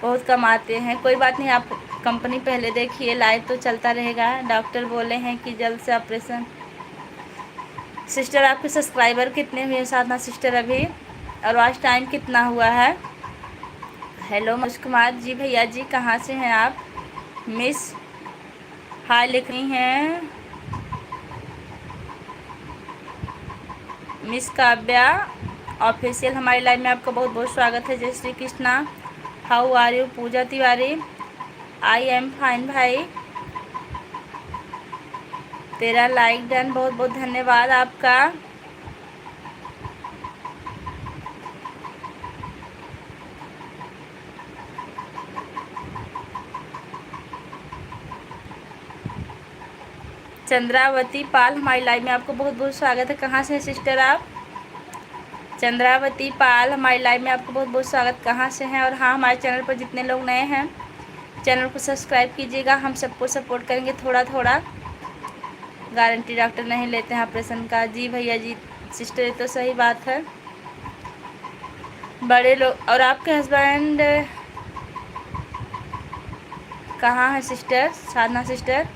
बहुत कम आते हैं। कोई बात नहीं, आप कंपनी पहले देखिए, लाइव तो चलता रहेगा। डॉक्टर बोले हैं कि जल्द से ऑपरेशन। सिस्टर आपके सब्सक्राइबर कितने हुए साधना सिस्टर अभी, और आज टाइम कितना हुआ है? हेलो मनोज कुमार जी, भैया जी कहाँ से हैं आप? मिस हाय लिख रही हैं मिस काव्या ऑफिशियल। हमारी लाइव में आपका बहुत बहुत स्वागत है। जय Shri Krishna. How are you? Puja Tiwari, I am fine भाई। तेरा लाइक डन, बहुत बहुत धन्यवाद आपका। चंद्रावती पाल, हमारी लाइव में आपको बहुत बहुत स्वागत है। कहाँ से हैं सिस्टर आप? चंद्रावती पाल, हमारी लाइव में आपको बहुत बहुत स्वागत। कहाँ से हैं? और हाँ, हमारे चैनल पर जितने लोग नए हैं, चैनल को सब्सक्राइब कीजिएगा। हम सबको सपोर्ट करेंगे थोड़ा थोड़ा। गारंटी डॉक्टर नहीं लेते हैं ऑपरेशन का। जी भैया जी सिस्टर, ये तो सही बात है। बड़े लोग और आपके हस्बैंड कहाँ हैं सिस्टर? साधना सिस्टर,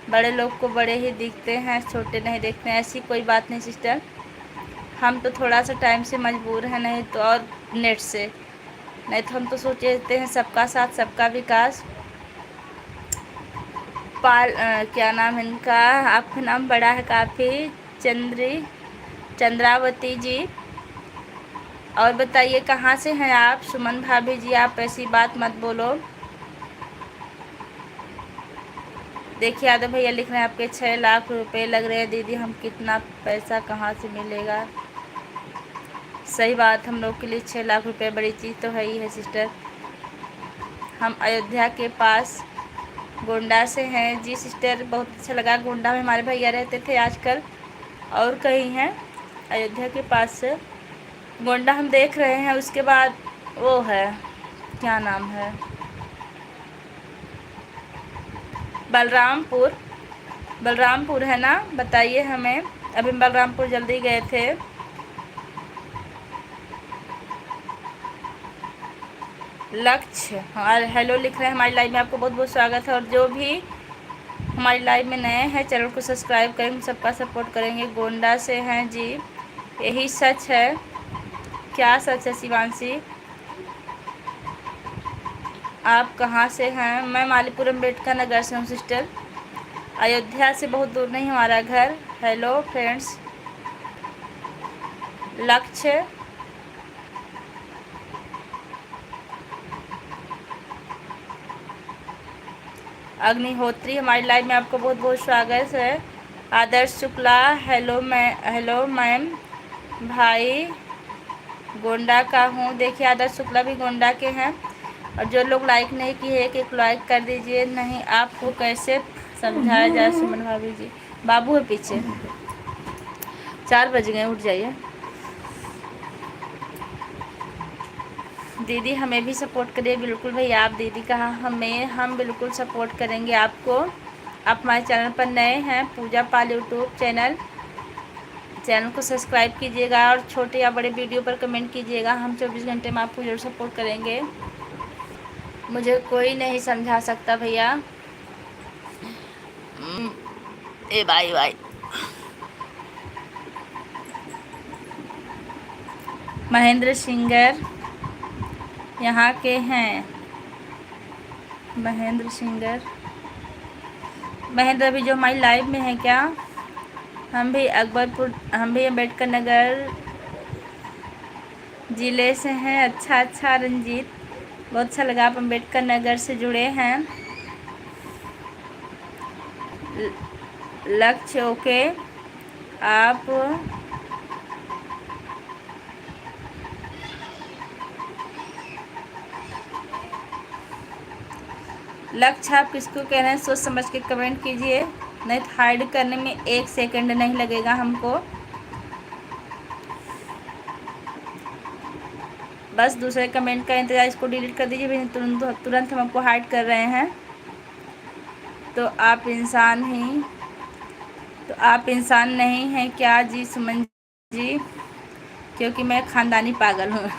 बड़े लोग को बड़े ही दिखते हैं, छोटे नहीं देखते हैं। ऐसी कोई बात नहीं सिस्टर, हम तो थोड़ा सा टाइम से मजबूर हैं, नहीं तो, और नेट से, नहीं तो हम तो सोचते हैं सबका साथ सबका विकास। पाल क्या नाम है इनका? आपका नाम बड़ा है काफ़ी। चंद्रावती जी, और बताइए कहाँ से हैं आप? सुमन भाभी जी, आप ऐसी बात मत बोलो। देखिए यादव भैया लिख रहे हैं आपके 6 लाख रुपए लग रहे हैं। दीदी हम कितना पैसा कहाँ से मिलेगा? सही बात, हम लोग के लिए 6 लाख रुपए बड़ी चीज़ तो है ही है सिस्टर। हम अयोध्या के पास गोंडा से हैं। जी सिस्टर, बहुत अच्छा लगा। गोंडा में हमारे भैया रहते थे, आजकल और कहीं हैं, अयोध्या के पास से गोंडा हम देख रहे हैं। उसके बाद वो है, क्या नाम है, बलरामपुर। बलरामपुर है ना? बताइए हमें। अभी बलरामपुर जल्दी गए थे। लक्ष्य हमारे हेलो लिख रहे हैं हमारी लाइव में, आपको बहुत बहुत स्वागत है। और जो भी हमारी लाइव में नए हैं चैनल को सब्सक्राइब करेंगे, सबका सपोर्ट करेंगे। गोंडा से हैं जी, यही सच है। क्या सच है शिवांशी? आप कहाँ से हैं? मैं मालीपुर अम्बेडकर नगर से हूँ सिस्टर, अयोध्या से बहुत दूर नहीं हमारा घर। Hello friends. लक्ष्य अग्निहोत्री हमारी लाइव में, आपको बहुत बहुत स्वागत है। आदर्श शुक्ला हेलो मैम, भाई गोंडा का हूँ। देखिए आदर्श शुक्ला भी गोंडा के हैं। और जो लोग लाइक नहीं किए एक लाइक कर दीजिए। नहीं आपको कैसे समझाया जाए सुमन भाभी जी? बाबू है पीछे, 4 बज गए, उठ जाइए। दीदी हमें भी सपोर्ट करिए। बिल्कुल भैया, आप दीदी कहा हम बिल्कुल सपोर्ट करेंगे आपको। आप हमारे चैनल पर नए हैं, पूजा पाल यूट्यूब चैनल को सब्सक्राइब कीजिएगा और छोटे या बड़े वीडियो पर कमेंट कीजिएगा। हम 24 घंटे में आपको जरूर सपोर्ट करेंगे। मुझे कोई नहीं समझा सकता भैया। ए भाई महेंद्र सिंगर यहाँ के हैं। महेंद्र अभी जो हमारी लाइव में है क्या? हम भी अम्बेडकर नगर ज़िले से हैं। अच्छा रंजीत, बहुत अच्छा लगा आप अम्बेडकर नगर से जुड़े हैं। लक्ष्य ओके। आप लक्ष्य आप किसको कह रहे हैं? सोच समझ के कमेंट कीजिए, नहीं तो हाइड करने में 1 सेकंड नहीं लगेगा हमको। बस दूसरे कमेंट का इंतज़ार, इसको डिलीट कर दीजिए भैया, तुरंत हम आपको हाइड कर रहे हैं। तो आप इंसान नहीं हैं क्या जी सुमन जी? क्योंकि मैं ख़ानदानी पागल हूँ।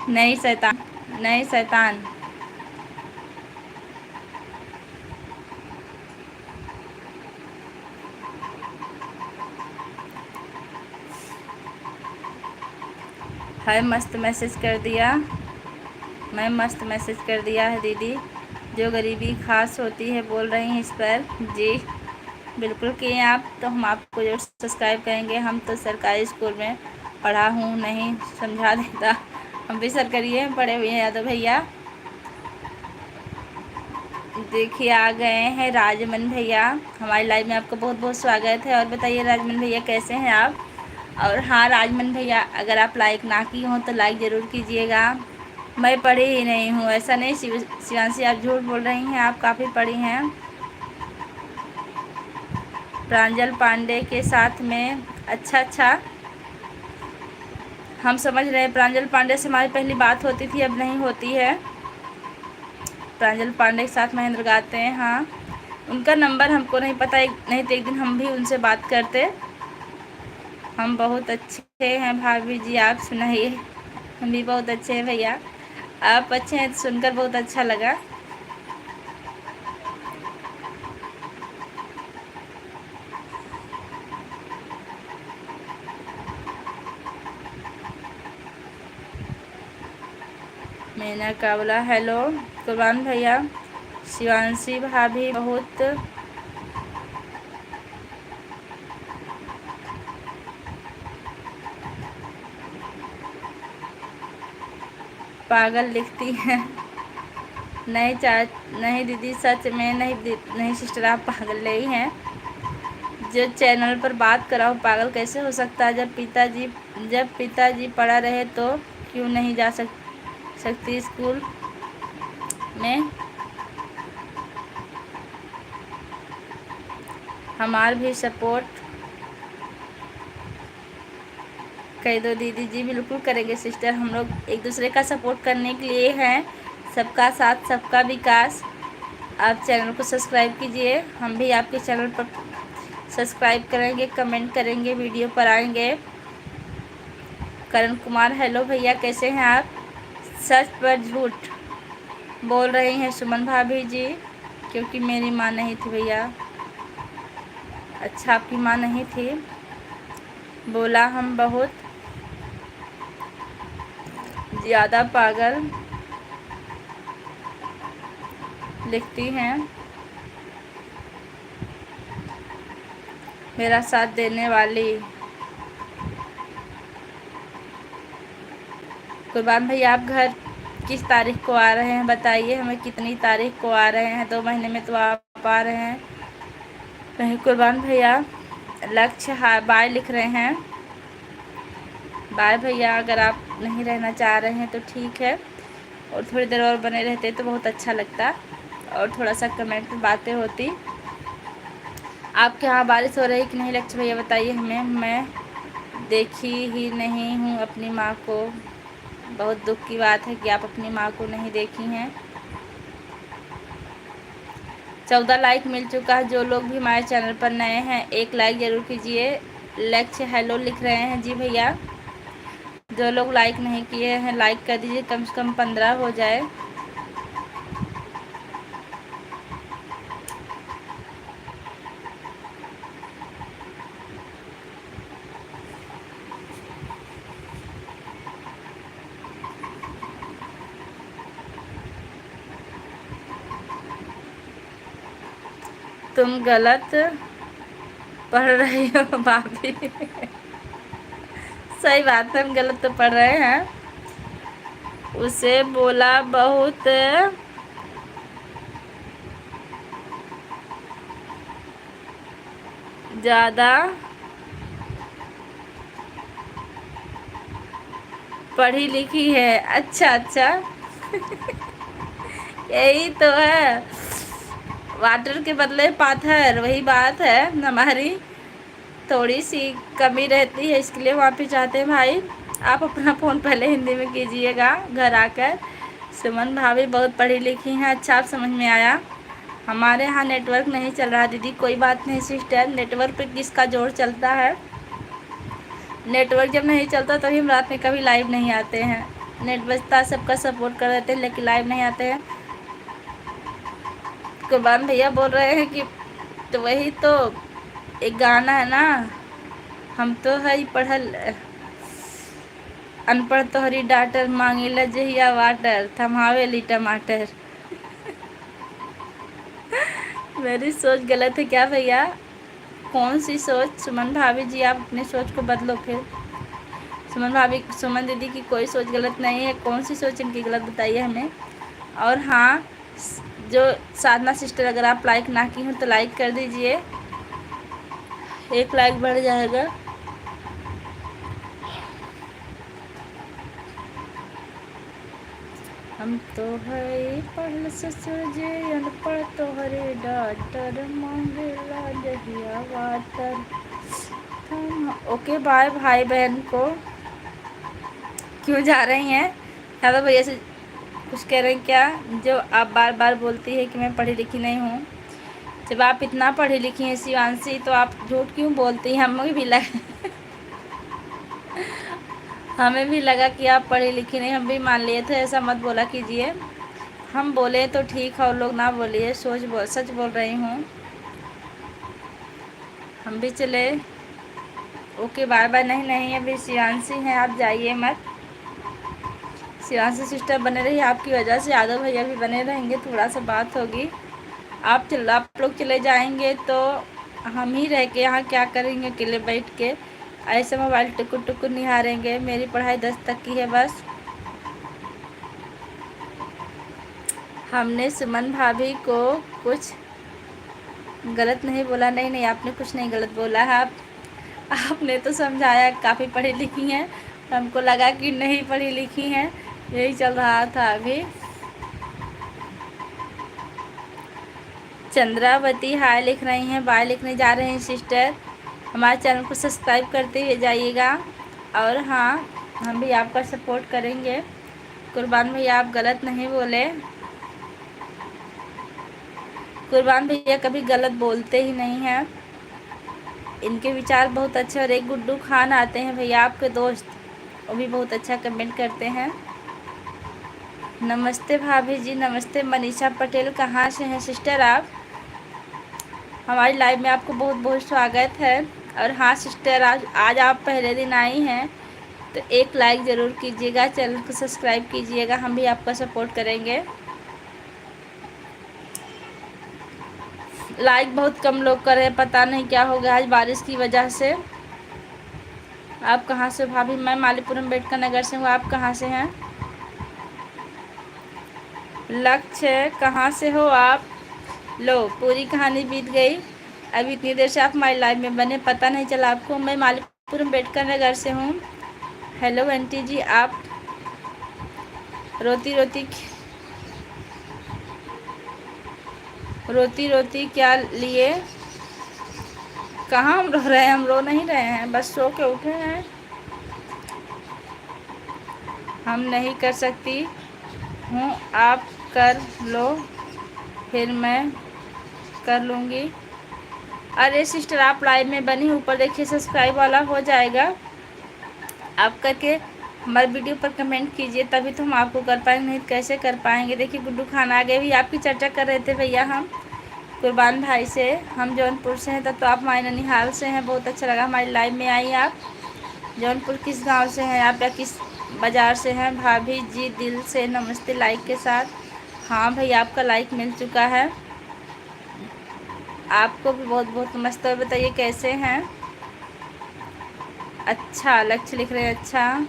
नहीं शैतान। है मस्त मैसेज कर दिया, मैं मस्त मैसेज कर दिया है दीदी। जो गरीबी खास होती है बोल रही हैं इस पर। जी बिल्कुल किए आप, तो हम आपको जरूर सब्सक्राइब करेंगे। हम तो सरकारी स्कूल में पढ़ा हूँ, नहीं समझा देता। हम भी सरकारी में पढ़े हुए हैं यादव भैया। देखिए आ गए हैं राजमन भैया हमारी लाइव में, आपका बहुत बहुत स्वागत है। और बताइए राजमन भैया कैसे हैं आप? और हाँ राजमन भैया, अगर आप लाइक ना की हों तो लाइक ज़रूर कीजिएगा। मैं पढ़ी ही नहीं हूँ, ऐसा नहीं शिवांशी, आप झूठ बोल रही हैं, आप काफ़ी पढ़ी हैं। प्रांजल पांडे के साथ में, अच्छा हम समझ रहे हैं। प्रांजल पांडे से हमारी पहली बात होती थी, अब नहीं होती है। प्रांजल पांडे के साथ महेंद्र गाते हैं, हाँ उनका नंबर हमको नहीं पता, नहीं तो एक दिन हम भी उनसे बात करते। हम बहुत अच्छे हैं भाभी जी, आप सुनाइए। हम भी बहुत अच्छे हैं भैया, आप अच्छे हैं, सुनकर बहुत अच्छा लगा। मीना कावला हेलो। कुर्बान भैया, शिवांशी भाभी बहुत पागल लिखती हैं। नहीं दीदी सच में नहीं सिस्टर, आप पागल नहीं हैं। जो चैनल पर बात कराओ पागल कैसे हो सकता है? जब पिताजी पढ़ा रहे तो क्यों नहीं जा सकती स्कूल में? हमार भी सपोर्ट कर दो दीदी। जी बिल्कुल करेंगे सिस्टर, हम लोग एक दूसरे का सपोर्ट करने के लिए हैं। सबका साथ सबका विकास। आप चैनल को सब्सक्राइब कीजिए, हम भी आपके चैनल पर सब्सक्राइब करेंगे, कमेंट करेंगे, वीडियो पर आएंगे। करण कुमार हेलो भैया कैसे हैं आप? सच पर झूठ बोल रही हैं सुमन भाभी जी, क्योंकि मेरी माँ नहीं थी भैया। अच्छा, आपकी माँ नहीं थी। बोला हम बहुत ज़्यादा पागल लिखती हैं, मेरा साथ देने वाली। कुर्बान भैया, आप घर किस तारीख को आ रहे हैं बताइए हमें, कितनी तारीख को आ रहे हैं? 2 महीने में तो आप आ रहे हैं। नहीं कुर्बान भैया, लक्ष्य हाय बाय लिख रहे हैं। बाय भैया, अगर आप नहीं रहना चाह रहे हैं तो ठीक है, और थोड़ी देर और बने रहते तो बहुत अच्छा लगता, और थोड़ा सा कमेंट में बातें होती। आपके यहाँ बारिश हो रही कि नहीं लक्ष्य भैया बताइए हमें। मैं देखी ही नहीं हूँ अपनी माँ को। बहुत दुख की बात है कि आप अपनी माँ को नहीं देखी हैं। 14 लाइक मिल चुका है। जो लोग भी हमारे चैनल पर नए हैं, एक लाइक ज़रूर कीजिए। लक्ष्य हेलो लिख रहे हैं जी भैया। जो लोग लाइक नहीं किए हैं लाइक कर दीजिए, कम से कम 15 हो जाए। तुम गलत पढ़ रही हो भाभी। सही बात है, हम गलत तो पढ़ रहे हैं। उसे बोला बहुत ज़्यादा पढ़ी लिखी है। अच्छा अच्छा, यही तो है, वाटर के बदले पाथर, वही बात है। हमारी थोड़ी सी कमी रहती है, इसके लिए वापस चाहते हैं भाई। आप अपना फ़ोन पहले हिंदी में कीजिएगा घर आकर। सुमन भाभी बहुत पढ़ी लिखी हैं। अच्छा, आप समझ में आया। हमारे यहाँ नेटवर्क नहीं चल रहा दीदी। कोई बात नहीं सिस्टर, नेटवर्क पे किसका जोर चलता है। नेटवर्क जब नहीं चलता तभी हम रात में कभी लाइव नहीं आते हैं। नेट बजता सबका सपोर्ट कर देते हैं, लेकिन लाइव नहीं आते हैं। कुर्बान भैया बोल रहे हैं कि तो वही तो एक गाना है ना, हम तो है पढ़ल अनपढ़ तोहरी डाटर, मांगी लजहिया वाटर, थमावेली टमाटर। मेरी सोच गलत है क्या भैया? कौन सी सोच? सुमन भाभी जी, आप अपनी सोच को बदलो फिर। सुमन भाभी, सुमन दीदी की कोई सोच गलत नहीं है। कौन सी सोच इनकी गलत बताइए हमें। और हाँ, जो साधना सिस्टर, अगर आप लाइक ना की हो तो लाइक कर दीजिए, एक लाइक बढ़ जाएगा। हम तो है पढ़ल ससुर जे, अनपढ़ तोहरे डाटर, मांगेला जहिया वाटर। ओके बाय भाई बहन को। क्यों जा रही हैं? यादव भैया से कुछ कह रहे हैं क्या? जो आप बार बार बोलती है कि मैं पढ़ी लिखी नहीं हूँ, जब आप इतना पढ़ी लिखी हैं शिवांशी, तो आप झूठ क्यों बोलती हैं? हमें भी लगा कि आप पढ़ी लिखी नहीं, हम भी मान लिए थे। ऐसा मत बोला कीजिए। हम बोले तो ठीक है और लोग ना बोलिए। सच बोल रही हूँ। हम भी चले। Okay bye bye. नहीं नहीं, अभी शिवांशी हैं, आप जाइए मत। शिवांशी सिस्टर बने रही, आपकी वजह से यादव भैया भी बने रहेंगे, थोड़ा सा बात होगी। आप लोग चले जाएंगे तो हम ही रह के यहाँ क्या करेंगे अकेले बैठ के? ऐसे मोबाइल टुकुर टुकुर निहारेंगे। मेरी पढ़ाई 10 तक की है बस। हमने सुमन भाभी को कुछ गलत नहीं बोला। नहीं नहीं, आपने कुछ नहीं गलत बोला है। आपने तो समझाया काफ़ी पढ़ी लिखी हैं, हमको लगा कि नहीं पढ़ी लिखी हैं, यही चल रहा था अभी। चंद्रावती हाय लिख रही हैं, बाय लिखने जा रहे हैं सिस्टर। हमारे चैनल को सब्सक्राइब करते हुए जाइएगा। और हाँ, हम भी आपका सपोर्ट करेंगे। कुर्बान भैया, आप गलत नहीं बोले। कुर्बान भैया कभी गलत बोलते ही नहीं हैं, इनके विचार बहुत अच्छे। और एक गुड्डू खान आते हैं भैया, आपके दोस्त, वो भी बहुत अच्छा कमेंट करते हैं। नमस्ते भाभी जी, नमस्ते। मनीषा पटेल कहाँ से हैं सिस्टर आप? हमारी लाइव में आपको बहुत बहुत स्वागत है। और हाँ सिस्टर, आज आप पहले दिन आई हैं तो एक लाइक ज़रूर कीजिएगा, चैनल को सब्सक्राइब कीजिएगा, हम भी आपका सपोर्ट करेंगे। लाइक बहुत कम लोग कर रहे हैं, पता नहीं क्या हो गया आज बारिश की वजह से। आप कहाँ से भाभी? मैं मालीपुरम अम्बेडकर नगर से हूँ। आप कहाँ से हैं? लक्ष्य कहाँ से हो आप? लो पूरी कहानी बीत गई। अभी इतनी देर से आप हमारी लाइव में बने, पता नहीं चला आपको। मैं मालीपुरम अम्बेडकर नगर से हूँ। हेलो आंटी जी, आप रोती रोती रोती रोती क्या लिए? कहाँ हम रो रहे हैं? हम रो नहीं रहे हैं, बस सो के उठे हैं। हम नहीं कर सकती हूँ, आप कर लो फिर मैं कर लूँगी। अरे सिस्टर, आप लाइव में बनी, ऊपर देखिए सब्सक्राइब वाला हो जाएगा, आप करके हमारे वीडियो पर कमेंट कीजिए, तभी तो हम आपको कर पाएंगे, नहीं तो कैसे कर पाएंगे। देखिए गुड्डू खान आ गए, भी आपकी चर्चा कर रहे थे भैया हम कुर्बान भाई से। हम जौनपुर से हैं, तब तो आप हमारे ननिहाल से हैं। बहुत अच्छा लगा हमारी लाइव में आई आप। जौनपुर किस गांव से हैं आप या किस बाज़ार से हैं? भाभी जी दिल से नमस्ते लाइक के साथ। हाँ भैया, आपका लाइक मिल चुका है। आपको भी बहुत बहुत नमस्ते। और बताइए कैसे हैं? अच्छा, लक्ष्य लिख रहे हैं। अच्छा,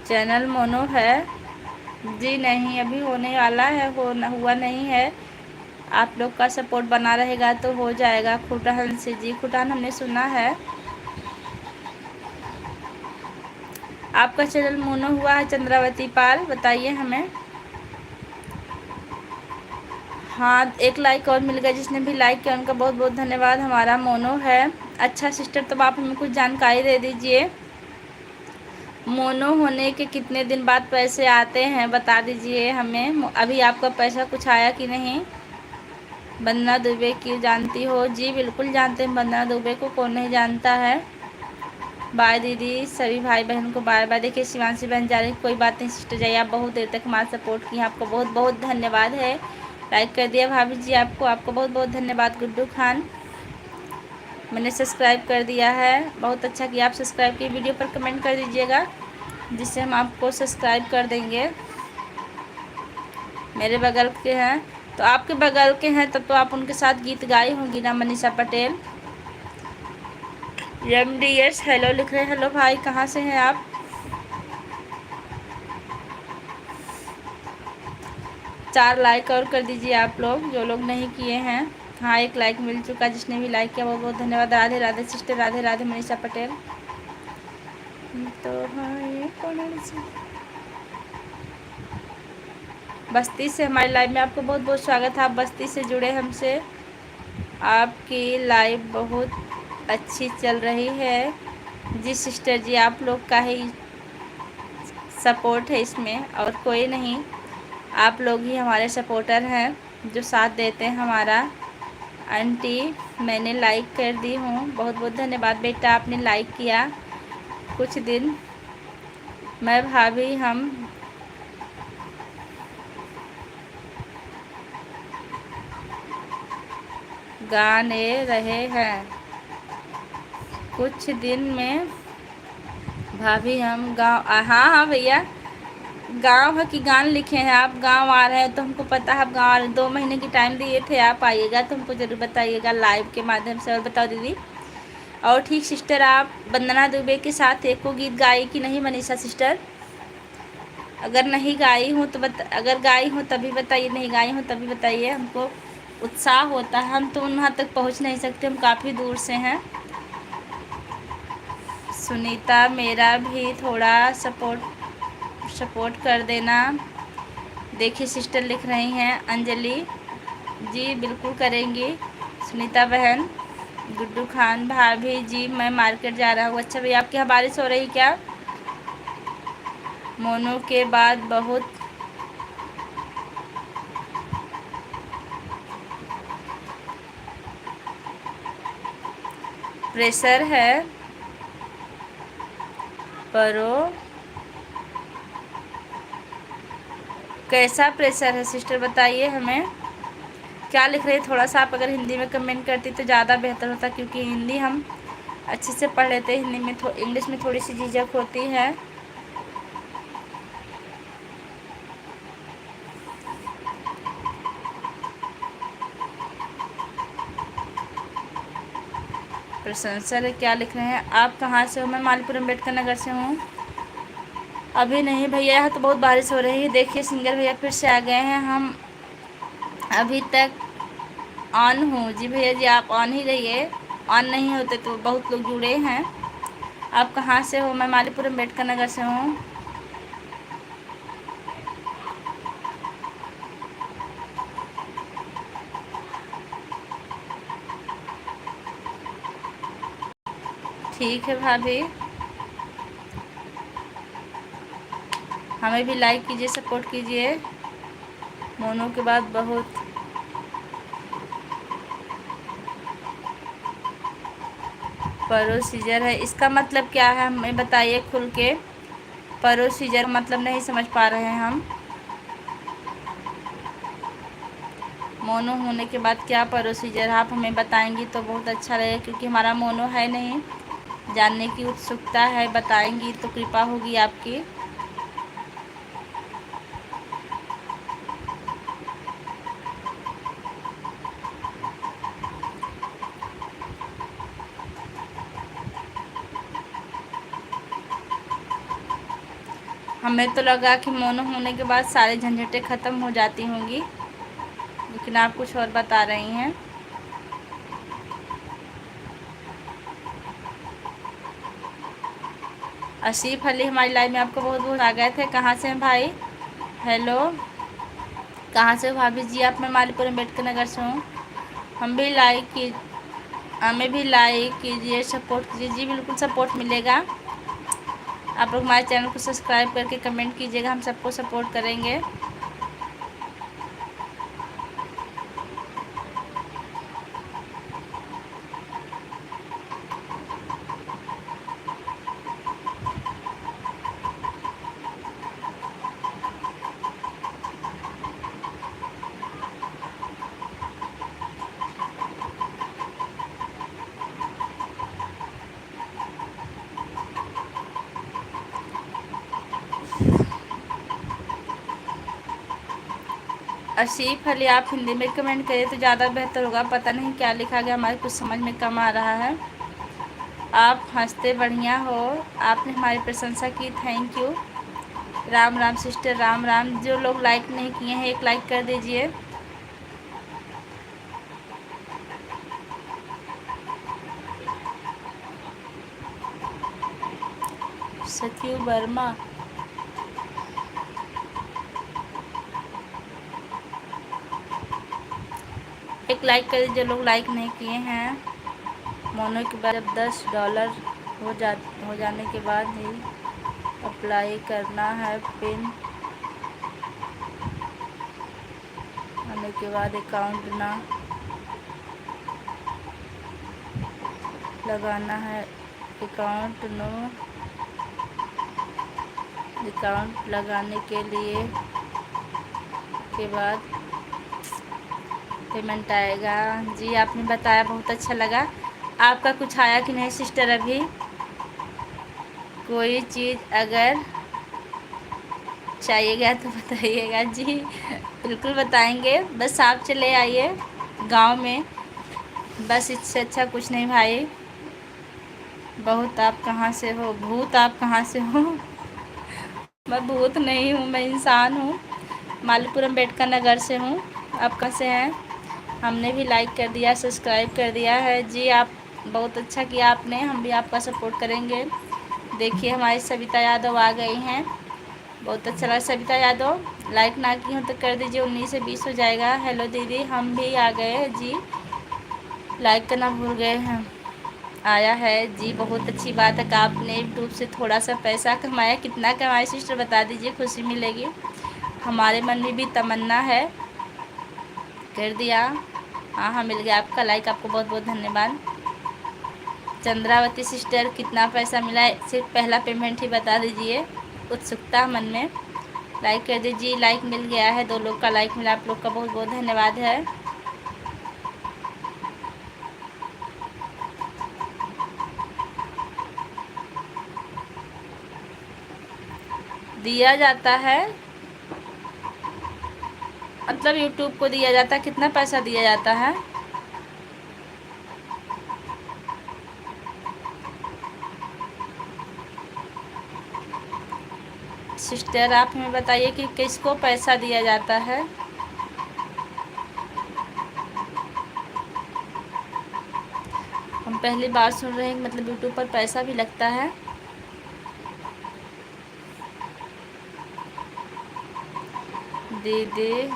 चैनल मोनो है जी? नहीं, अभी होने वाला है, हुआ नहीं है। आप लोग का सपोर्ट बना रहेगा तो हो जाएगा। खुटान से जी, खुटान हमने सुना है। आपका चैनल मोनो हुआ है चंद्रावती पाल, बताइए हमें। हाँ, एक लाइक और मिल गया। जिसने भी लाइक किया उनका बहुत बहुत धन्यवाद। हमारा मोनो है। अच्छा सिस्टर, तब आप हमें कुछ जानकारी दे दीजिए। मोनो होने के कितने दिन बाद पैसे आते हैं, बता दीजिए हमें। अभी आपका पैसा कुछ आया कि नहीं? वंदना दुबे की जानती हो? जी बिल्कुल जानते हैं, वंदना दुबे को कौन नहीं जानता है। बाय दीदी, सभी भाई बहन को बाय बाय। देखिए शिवांशी बहन जा रही, कोई बात नहीं सिस्टर जाइए, आप बहुत देर तक हमारा सपोर्ट किए, आपको बहुत बहुत धन्यवाद है। लाइक कर दिया भाभी जी, आपको बहुत बहुत धन्यवाद। गुड्डू खान, मैंने सब्सक्राइब कर दिया है, बहुत अच्छा किया। आप सब्सक्राइब की, वीडियो पर कमेंट कर दीजिएगा जिससे हम आपको सब्सक्राइब कर देंगे। मेरे बगल के हैं तो आपके बगल के हैं, तब तो आप उनके साथ गीत गाई होंगी ना, मनीषा पटेल। MDS हेलो लिख रहे हैं। हेलो भाई, कहाँ से हैं आप? चार लाइक और कर दीजिए आप लोग, जो लोग नहीं किए हैं। हाँ, एक लाइक मिल चुका। जिसने भी लाइक किया बहुत बहुत धन्यवाद। राधे राधे सिस्टर, राधे राधे मनीषा पटेल। तो हाँ, ये कौन सी बस्ती से हमारी लाइव में आपको बहुत बहुत स्वागत है। आप बस्ती से जुड़े हमसे। आपकी लाइव बहुत अच्छी चल रही है जी सिस्टर जी, आप लोग का ही सपोर्ट है इसमें, और कोई नहीं। आप लोग ही हमारे सपोर्टर हैं जो साथ देते हैं हमारा। आंटी, मैंने लाइक कर दी हूँ, बहुत बहुत धन्यवाद बेटा, आपने लाइक किया। कुछ दिन मैं भाभी हम गाने रहे हैं, कुछ दिन में भाभी हम गाँव। हाँ हाँ भैया, गांव है कि गान लिखे हैं आप? गांव आ रहे हैं तो हमको पता है आप गाँव आ रहे हैं। 2 महीने की टाइम दिए थे, आप आइएगा तो हमको ज़रूर बताइएगा लाइव के माध्यम से। और बताओ दीदी। और ठीक सिस्टर, आप वंदना दुबे के साथ एक को गीत गाई कि नहीं मनीषा सिस्टर? अगर नहीं गाई हूँ तो अगर गाई हूँ तभी बताइए, नहीं गाई हूँ तभी बताइए, हमको उत्साह होता है। हम तो वहाँ तक पहुँच नहीं सकते, हम काफ़ी दूर से हैं। सुनीता, मेरा भी थोड़ा सपोर्ट कर देना। देखिए सिस्टर लिख रही हैं। अंजलि जी बिल्कुल करेंगी। सुनीता बहन। गुड्डू खान, भाभी जी मैं मार्केट जा रहा हूँ। अच्छा भैया, आपके यहाँ बारिश हो रही क्या? मोनो के बाद बहुत प्रेशर है, परो कैसा प्रेशर है सिस्टर बताइए हमें, क्या लिख रहे हैं? थोड़ा सा आप अगर हिंदी में कमेंट करती तो ज़्यादा बेहतर होता, क्योंकि हिंदी हम अच्छे से पढ़ लेते हैं, हिंदी में इंग्लिश में थोड़ी सी झिझक होती है। प्रशंसा है, क्या लिख रहे हैं? आप कहाँ से हो? मैं मालपुर अम्बेडकर नगर से हूँ। अभी नहीं भैया, यहाँ तो बहुत बारिश हो रही है। देखिए सिंगर भैया फिर से आ गए हैं। हम अभी तक ऑन हूँ जी भैया जी, आप ऑन ही रहिए, ऑन नहीं होते तो बहुत लोग जुड़े हैं। आप कहाँ से हो? मैं मालीपुर अम्बेडकर नगर से हूँ। ठीक है भाभी, हमें भी लाइक कीजिए, सपोर्ट कीजिए। मोनू के बाद बहुत प्रोसीजर है, इसका मतलब क्या है हमें बताइए खुल के। प्रोसीजर मतलब नहीं समझ पा रहे हैं हम। मोनो होने के बाद क्या प्रोसीजर आप हमें बताएंगी तो बहुत अच्छा रहेगा, क्योंकि हमारा मोनो है नहीं, जानने की उत्सुकता है। बताएंगी तो कृपा होगी आपकी। हमें तो लगा कि मोनो होने के बाद सारी झंझटें ख़त्म हो जाती होंगी, लेकिन आप कुछ और बता रही हैं। आसिफ अली हमारी लाइव में आपको बहुत बहुत स्वागत है। कहाँ से हैं भाई? हेलो, कहाँ से हो भाभी जी आप? मैं मालीपुर अम्बेडकर नगर से हूँ। हम भी लाइक की हमें भी लाइक कीजिए, सपोर्ट कीजिए। जी बिल्कुल सपोर्ट मिलेगा। आप लोग हमारे चैनल को सब्सक्राइब करके कमेंट कीजिएगा, हम सबको सपोर्ट करेंगे। आसिफ अली आप हिंदी में कमेंट करिए तो ज़्यादा बेहतर होगा। पता नहीं क्या लिखा गया, हमारे कुछ समझ में कम आ रहा है। आप हंसते बढ़िया हो, आपने हमारी प्रशंसा की, thank you. Ram Ram sister, Ram Ram. जो लोग लाइक नहीं किए हैं एक लाइक कर दीजिए। सत्यु वर्मा, एक लाइक कर दीजिए जो लोग लाइक नहीं किए हैं। मोनो के बाद जब $10 हो जाने के बाद ही अप्लाई करना है। पिन आने के बाद अकाउंट ना लगाना है। अकाउंट लगाने के लिए के बाद पेमेंट आएगा। जी आपने बताया, बहुत अच्छा लगा। आपका कुछ आया कि नहीं सिस्टर? अभी कोई चीज़ अगर चाहिएगा तो बताइएगा। जी बिल्कुल बताएंगे, बस आप चले आइए गांव में, बस इससे अच्छा कुछ नहीं भाई। बहुत आप कहाँ से हो? भूत आप कहाँ से हो? मैं भूत नहीं हूँ, मैं इंसान हूँ। मालीपुर अम्बेडकर नगर से हूँ। आप कहाँ से हैं? हमने भी लाइक कर दिया, सब्सक्राइब कर दिया है। जी आप बहुत अच्छा किया आपने, हम भी आपका सपोर्ट करेंगे। देखिए हमारी सविता यादव आ गई हैं, बहुत अच्छा लगा। सविता यादव लाइक ना की हो तो कर दीजिए, 19 से 20 हो जाएगा। हेलो दीदी, हम भी आ गए हैं जी, लाइक करना भूल गए हैं। आया है जी, बहुत अच्छी बात है कि आपने यूट्यूब से थोड़ा सा पैसा कमाया। कितना कमाए सिस्टर बता दीजिए, खुशी मिलेगी। हमारे मन में भी तमन्ना है। कर दिया, हाँ हाँ मिल गया आपका लाइक, आपको बहुत बहुत धन्यवाद। चंद्रावती सिस्टर कितना पैसा मिला है? सिर्फ पहला पेमेंट ही बता दीजिए, उत्सुकता मन में। लाइक कर दीजिए। लाइक मिल गया है, 2 लोग का लाइक मिला, आप लोग का बहुत बहुत धन्यवाद है। दिया जाता है मतलब यूट्यूब को दिया जाता है, कितना पैसा दिया जाता है? सिस्टर आप हमें बताइए कि किसको पैसा दिया जाता है? हम पहली बार सुन रहे हैं मतलब यूट्यूब पर पैसा भी लगता है। दीदी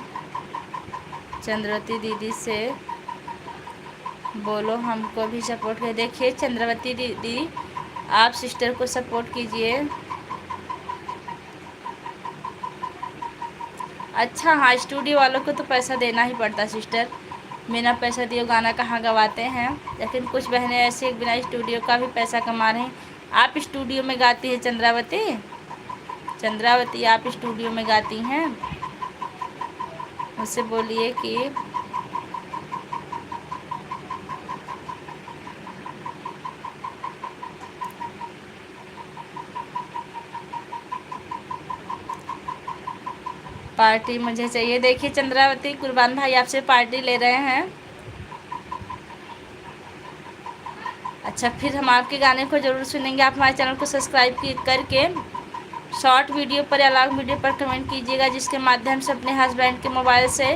चंद्रवती दीदी से बोलो हमको भी सपोर्ट कर। देखिए चंद्रवती दीदी, आप सिस्टर को सपोर्ट कीजिए। अच्छा हाँ, स्टूडियो वालों को तो पैसा देना ही पड़ता सिस्टर, बिना पैसा दिए गाना कहाँ गवाते हैं। लेकिन कुछ बहनें ऐसी बिना स्टूडियो का भी पैसा कमा रही हैं। आप स्टूडियो में गाती हैं चंद्रावती? चंद्रावती आप स्टूडियो में गाती हैं? मुझसे बोलिए कि पार्टी मुझे चाहिए। देखिए चंद्रावती, कुर्बान भाई आपसे पार्टी ले रहे हैं। अच्छा, फिर हम आपके गाने को ज़रूर सुनेंगे। आप हमारे चैनल को सब्सक्राइब करके शॉर्ट वीडियो पर या लॉन्ग वीडियो पर कमेंट कीजिएगा, जिसके माध्यम से अपने हस्बैंड के मोबाइल से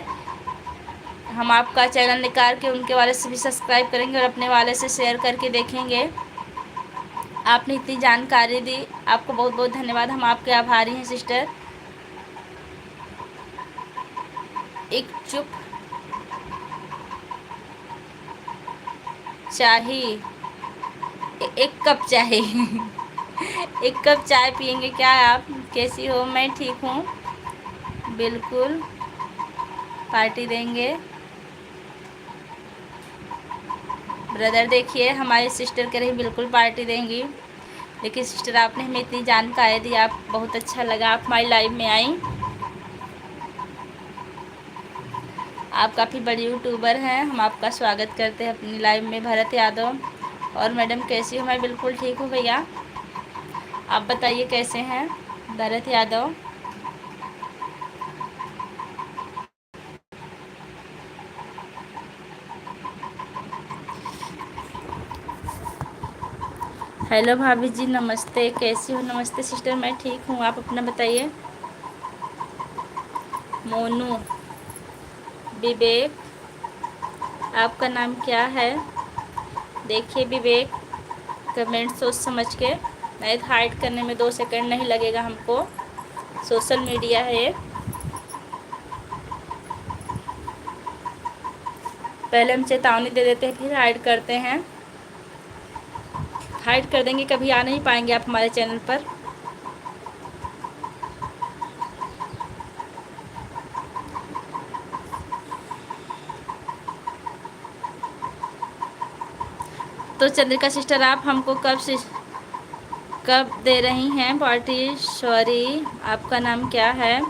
हम आपका चैनल निकाल के उनके वाले से भी सब्सक्राइब करेंगे और अपने वाले से शेयर करके देखेंगे। आपने इतनी जानकारी दी, आपको बहुत बहुत धन्यवाद। हम आपके आभारी हैं सिस्टर। एक चुप चाही, एक कप चाय एक कप चाय पियेंगे क्या आप? कैसी हो? मैं ठीक हूँ, बिल्कुल पार्टी देंगे। ब्रदर देखिए हमारी सिस्टर कह रही बिल्कुल पार्टी देंगी। लेकिन सिस्टर आपने हमें इतनी जानकारी दी, आप बहुत अच्छा लगा, आप हमारी लाइव में आई। आप काफ़ी बड़ी यूट्यूबर हैं, हम आपका स्वागत करते हैं अपनी लाइव में। भरत यादव, और मैडम कैसी हो? मैं बिल्कुल ठीक हूँ भैया, आप बताइए कैसे हैं? भरत यादव, हेलो भाभी जी नमस्ते, कैसी हो? नमस्ते सिस्टर, मैं ठीक हूँ, आप अपना बताइए। मोनू, विवेक, आपका नाम क्या है? देखिए विवेक, कमेंट सोच समझ के, नहीं तो हाइड करने में 2 सेकंड नहीं लगेगा हमको। सोशल मीडिया है ये। पहले हम चेतावनी दे देते हैं, फिर हाइड करते हैं। हाइड कर देंगे, कभी आ नहीं पाएंगे आप हमारे चैनल पर। तो चंद्रिका सिस्टर आप हमको कब दे रही हैं पार्टी? सॉरी, आपका नाम क्या है?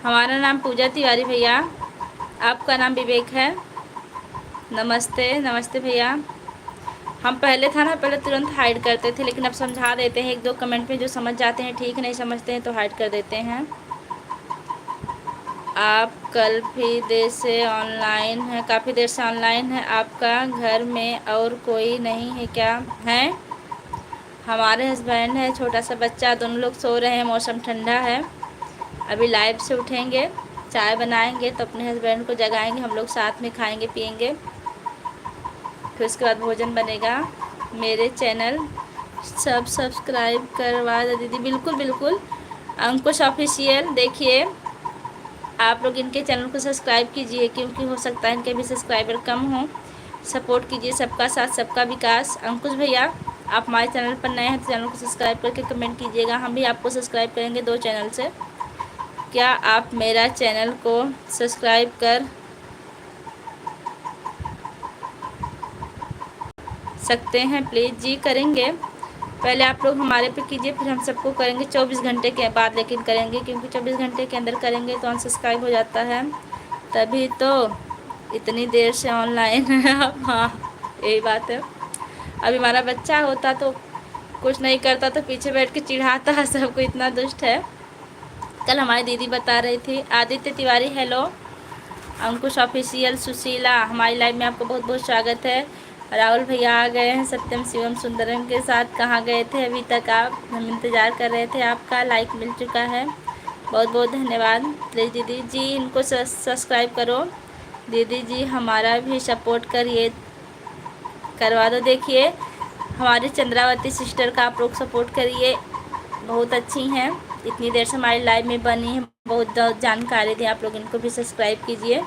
हमारा नाम पूजा तिवारी भैया, आपका नाम विवेक है। नमस्ते नमस्ते भैया। हम पहले था ना, पहले तुरंत हाइड करते थे, लेकिन अब समझा देते हैं। 1-2 कमेंट में जो समझ जाते हैं ठीक, नहीं समझते हैं तो हाइड कर देते हैं। आप कल भी देर से ऑनलाइन हैं? काफ़ी देर से ऑनलाइन है। आपका घर में और कोई नहीं है क्या? है, हमारे हस्बैंड है, छोटा सा बच्चा, दोनों लोग सो रहे हैं, मौसम ठंडा है। अभी लाइव से उठेंगे, चाय बनाएंगे तो अपने हस्बैंड को जगाएंगे, हम लोग साथ में खाएंगे पिएंगे, फिर उसके बाद भोजन बनेगा। मेरे चैनल सब सब्सक्राइब करवा दो दीदी। बिल्कुल बिल्कुल, अंकुश ऑफिशियल, देखिए आप लोग इनके चैनल को सब्सक्राइब कीजिए, क्योंकि हो सकता है इनके भी सब्सक्राइबर कम हों। सपोर्ट कीजिए, सबका साथ सबका विकास। अंकुश भैया आप हमारे चैनल पर नए हैं तो चैनल को सब्सक्राइब करके कमेंट कीजिएगा, हम भी आपको सब्सक्राइब करेंगे 2 चैनल से। क्या आप मेरा चैनल को सब्सक्राइब कर सकते हैं प्लीज़? जी करेंगे। पहले आप लोग हमारे पे कीजिए, फिर हम सबको करेंगे 24 घंटे के बाद, लेकिन करेंगे क्योंकि 24 घंटे के अंदर करेंगे तो अनसब्सक्राइब हो जाता है, तभी तो इतनी देर से ऑनलाइन है आप। हाँ, यही बात है। अभी हमारा बच्चा होता तो कुछ नहीं करता तो पीछे बैठ के चिढ़ाता है सबको, इतना दुष्ट है। कल हमारी दीदी बता रही थी, आदित्य तिवारी हेलो, अंकुश ऑफिशियल, सुशीला हमारी लाइव में आपको बहुत बहुत स्वागत है। राहुल भैया आ गए हैं सत्यम शिवम सुंदरम के साथ। कहाँ गए थे अभी तक आप, हम इंतज़ार कर रहे थे आपका। लाइक मिल चुका है, बहुत बहुत धन्यवाद। प्लीज़ दीदी जी इनको सब्सक्राइब करो, दीदी जी हमारा भी सपोर्ट करिए, करवा दो। देखिए हमारी चंद्रावती सिस्टर का आप लोग सपोर्ट करिए, बहुत अच्छी हैं, इतनी देर से हमारी लाइव में बनी है, बहुत जानकारी दी, आप लोग इनको भी सब्सक्राइब कीजिए।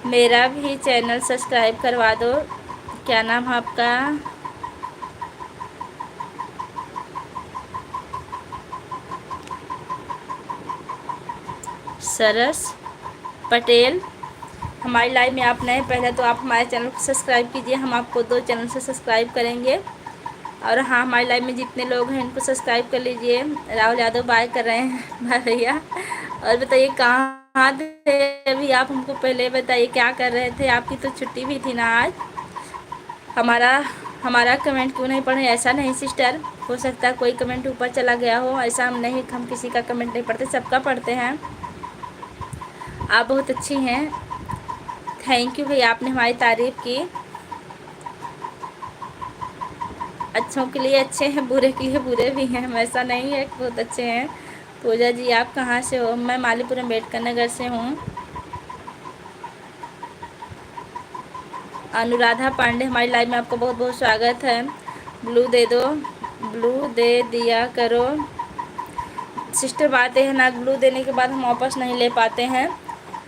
मेरा भी चैनल सब्सक्राइब करवा दो। क्या नाम है आपका? सरस पटेल। हमारी लाइव में आप नए, पहले तो आप हमारे चैनल को सब्सक्राइब कीजिए, हम आपको 2 चैनल से सब्सक्राइब करेंगे। और हाँ, हमारी लाइव में जितने लोग हैं इनको सब्सक्राइब कर लीजिए। राहुल यादव बाय कर रहे हैं बाय भैया। और बताइए कहाँ थे अभी आप, हमको पहले बताइए क्या कर रहे थे, आपकी तो छुट्टी भी थी ना आज। हमारा हमारा कमेंट क्यों नहीं पढ़े? ऐसा नहीं सिस्टर, हो सकता है कोई कमेंट ऊपर चला गया हो, ऐसा हम नहीं, हम किसी का कमेंट नहीं पढ़ते, सबका पढ़ते हैं। आप बहुत अच्छी हैं, थैंक यू भैया, आपने हमारी तारीफ़ की। अच्छों के लिए अच्छे हैं, बुरे के लिए बुरे भी हैं, ऐसा नहीं है, बहुत अच्छे हैं। पूजा जी आप कहाँ से हो? मैं मालीपुर अम्बेडकर नगर से हूँ। अनुराधा पांडे हमारी लाइव में आपको बहुत बहुत स्वागत है। ब्लू दे दो, ब्लू दे दिया करो सिस्टर। बात है ना, ब्लू देने के बाद हम वापस नहीं ले पाते हैं,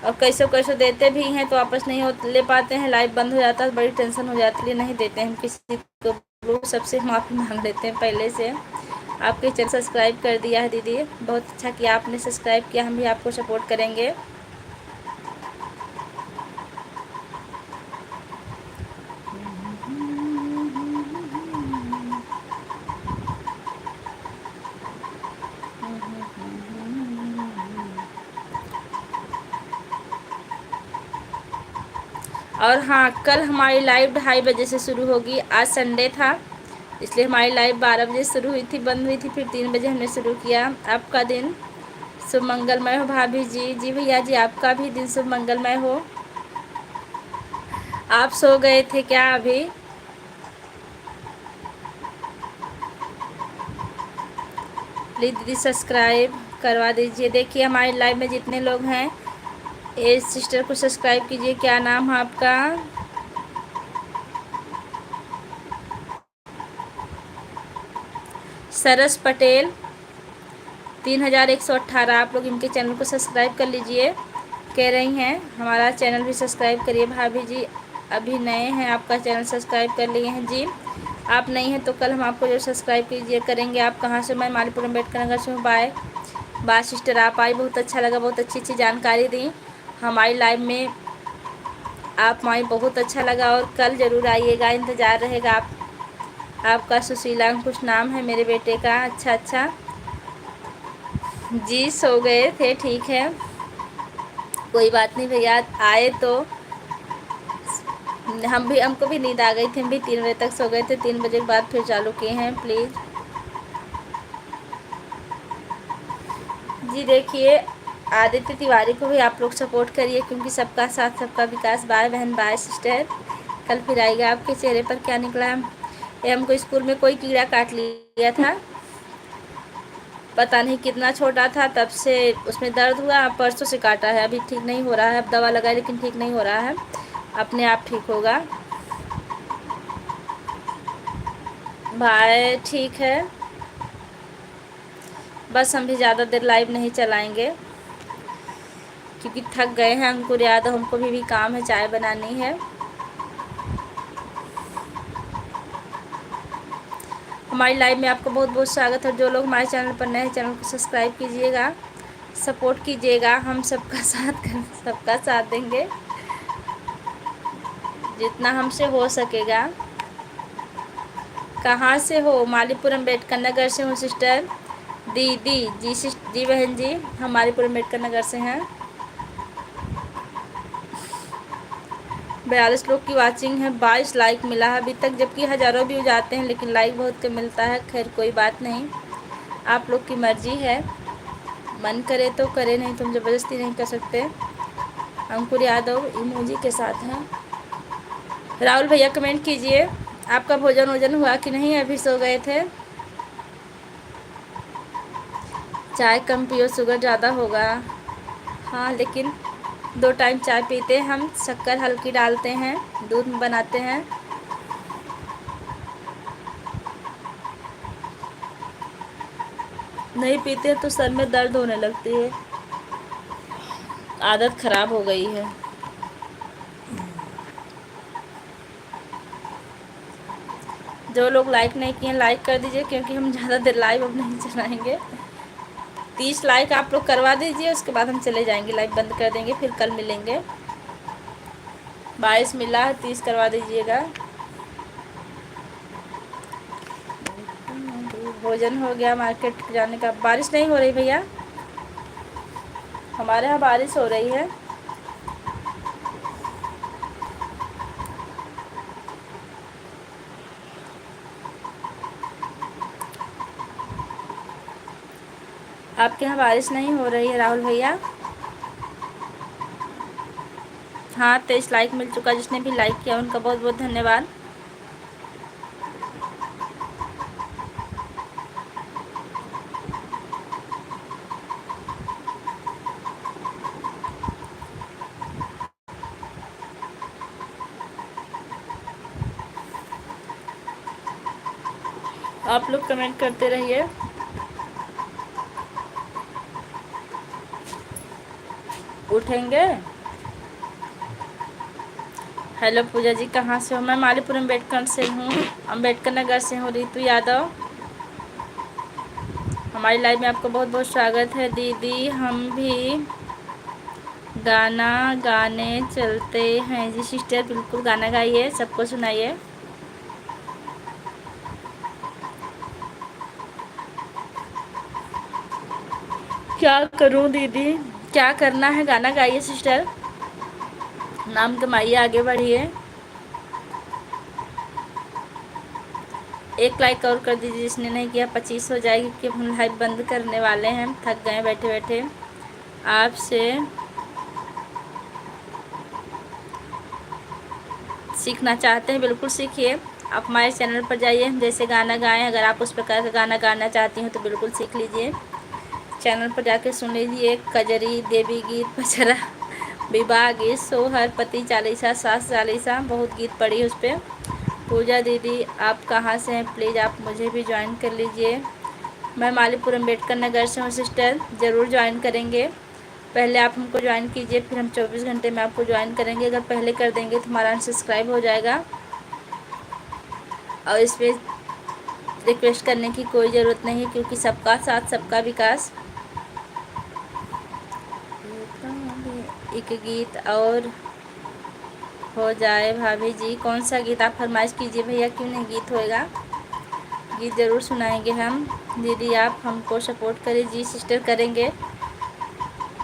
और कैसे कैसे देते भी हैं तो वापस नहीं ले पाते हैं, लाइव बंद हो जाता है, बड़ी टेंशन हो जाती है, नहीं देते हैं हम किसी को ब्लू। सबसे माफ़ी मांग लेते हैं पहले से। आपके चैनल सब्सक्राइब कर दिया है दीदी, बहुत अच्छा किया आपने सब्सक्राइब किया, हम भी आपको सपोर्ट करेंगे। और हाँ, कल हमारी लाइव 2:30 बजे से शुरू होगी, आज संडे था इसलिए हमारी लाइव 12 बजे शुरू हुई थी, बंद हुई थी, फिर 3 बजे हमने शुरू किया। आपका दिन शुभ मंगलमय हो भाभी जी। जी भैया जी आपका भी दिन शुभ मंगलमय हो। आप सो गए थे क्या अभी? प्लीज़ दीदी सब्सक्राइब करवा दीजिए। देखिए हमारी लाइव में जितने लोग हैं ये सिस्टर को सब्सक्राइब कीजिए। क्या नाम है आपका? सरस पटेल 3118। आप लोग इनके चैनल को सब्सक्राइब कर लीजिए, कह रही हैं हमारा चैनल भी सब्सक्राइब करिए। भाभी जी अभी नए हैं, आपका चैनल सब्सक्राइब कर लिए हैं जी। आप नहीं हैं तो कल हम आपको जो सब्सक्राइब कीजिए करेंगे। आप कहाँ से? मैं मालीपुर अम्बेडकर नगर से हूँ। बाय बाय सिस्टर, आप आई, बहुत अच्छा लगा, बहुत अच्छी अच्छी जानकारी दी हमारी लाइव में, आप आई, बहुत अच्छा लगा। और कल ज़रूर आइएगा, इंतज़ार रहेगा आपका। सुशीला कुछ नाम है मेरे बेटे का। अच्छा अच्छा जी, सो गए थे, ठीक है कोई बात नहीं भैया, आए तो हमको भी नींद आ गई थी, हम भी 3 बजे तक सो गए थे, 3 बजे के बाद फिर चालू किए हैं। प्लीज़ जी देखिए आदित्य तिवारी को भी आप लोग सपोर्ट करिए, क्योंकि सबका साथ सबका विकास। बाय बहन, बाय सिस्टर, कल फिर आएगा। आपके चेहरे पर क्या निकला? ये हमको स्कूल में कोई कीड़ा काट लिया था, पता नहीं कितना छोटा था, तब से उसमें दर्द हुआ, परसों से काटा है, अभी ठीक नहीं हो रहा है, अब दवा लगाए लेकिन ठीक नहीं हो रहा है, अपने आप ठीक होगा। भाई ठीक है, बस हम भी ज़्यादा देर लाइव नहीं चलाएंगे क्योंकि थक गए हैं। अंकुर यादव हमको भी काम है, चाय बनानी है। हमारी लाइव में आपको बहुत बहुत स्वागत है। जो लोग हमारे चैनल पर नए हैं चैनल को सब्सक्राइब कीजिएगा, सपोर्ट कीजिएगा, हम सबका साथ देंगे जितना हमसे हो सकेगा। कहाँ से हो? मालीपुरम अम्बेडकर नगर से हूँ सिस्टर। दीदी जी जी बहन जी, हम मालीपुरम अम्बेडकर नगर से हैं। 42 लोग की वाचिंग है, 22 लाइक मिला है अभी तक, जबकि हज़ारों व्यू जाते हैं लेकिन लाइक बहुत कम मिलता है। खैर कोई बात नहीं, आप लोग की मर्जी है, मन करे तो करे, नहीं तो हम ज़बरदस्ती नहीं कर सकते। अंकुर यादव इमोजी के साथ हैं। राहुल भैया कमेंट कीजिए, आपका भोजन वोजन हुआ कि नहीं? अभी सो गए थे। चाय कम पियो, शुगर ज़्यादा होगा। हाँ लेकिन 2 टाइम चाय पीते हैं हम, शक्कर हल्की डालते हैं, दूध में बनाते हैं। नहीं पीते तो सर में दर्द होने लगती है, आदत ख़राब हो गई है। जो लोग लाइक नहीं किए लाइक कर दीजिए, क्योंकि हम ज़्यादा देर लाइव अब नहीं चलाएंगे। 30 लाइक आप लोग करवा दीजिए, उसके बाद हम चले जाएंगे, लाइव बंद कर देंगे, फिर कल मिलेंगे। 22 मिला है, 30 करवा दीजिएगा। भोजन हो गया, मार्केट जाने का। बारिश नहीं हो रही भैया, हमारे यहाँ बारिश हो रही है। आपके यहाँ बारिश नहीं हो रही है राहुल भैया? हाँ 23 लाइक मिल चुका, जिसने भी लाइक किया उनका बहुत बहुत धन्यवाद। आप लोग कमेंट करते रहिए। उठेंगे। हेलो पूजा जी, कहाँ से हो? मैं मालीपुरम अम्बेडकर से हूँ, अम्बेडकर नगर से हूँ। रितु यादव, हमारी लाइव में आपका बहुत बहुत स्वागत है। दीदी हम भी गाना गाने चलते हैं। जी सिस्टर, बिल्कुल गाना गाइए, सबको सुनाइए। क्या करूं दीदी? क्या करना है? गाना गाइए सिस्टर, नाम कमाइए, आगे बढ़िए। एक लाइक और कर दीजिए जिसने नहीं किया, 25 हो जाएगी, क्योंकि हम लाइव बंद करने वाले हैं, थक गए बैठे बैठे। आपसे सीखना चाहते हैं, बिल्कुल सीखिए। आप हमारे चैनल पर जाइए, हम जैसे गाना गाएं, अगर आप उस प्रकार का गाना गाना चाहती हैं तो बिल्कुल सीख लीजिए। चैनल पर जाके सुन लीजिए, कजरी, देवी गीत, पचरा, विवाह गीत, सोहर, पति चालीसा, सास चालीसा, बहुत गीत पड़ी है उस पर। पूजा दीदी आप कहाँ से हैं? प्लीज़ आप मुझे भी ज्वाइन कर लीजिए। मैं मालीपुरम अम्बेडकर नगर से हूँ सिस्टर, ज़रूर ज्वाइन करेंगे। पहले आप हमको ज्वाइन कीजिए, फिर हम 24 घंटे में आपको ज्वाइन करेंगे। अगर पहले कर देंगे तो हमारा अनसब्सक्राइब हो जाएगा, और इस पर रिक्वेस्ट करने की कोई ज़रूरत नहीं है, क्योंकि सबका साथ सबका विकास। एक गीत और हो जाए भाभी जी। कौन सा गीत? आप फरमाइश कीजिए भैया, क्यों नहीं गीत होएगा, गीत ज़रूर सुनाएंगे हम। दीदी आप हमको सपोर्ट करिए। जी सिस्टर करेंगे।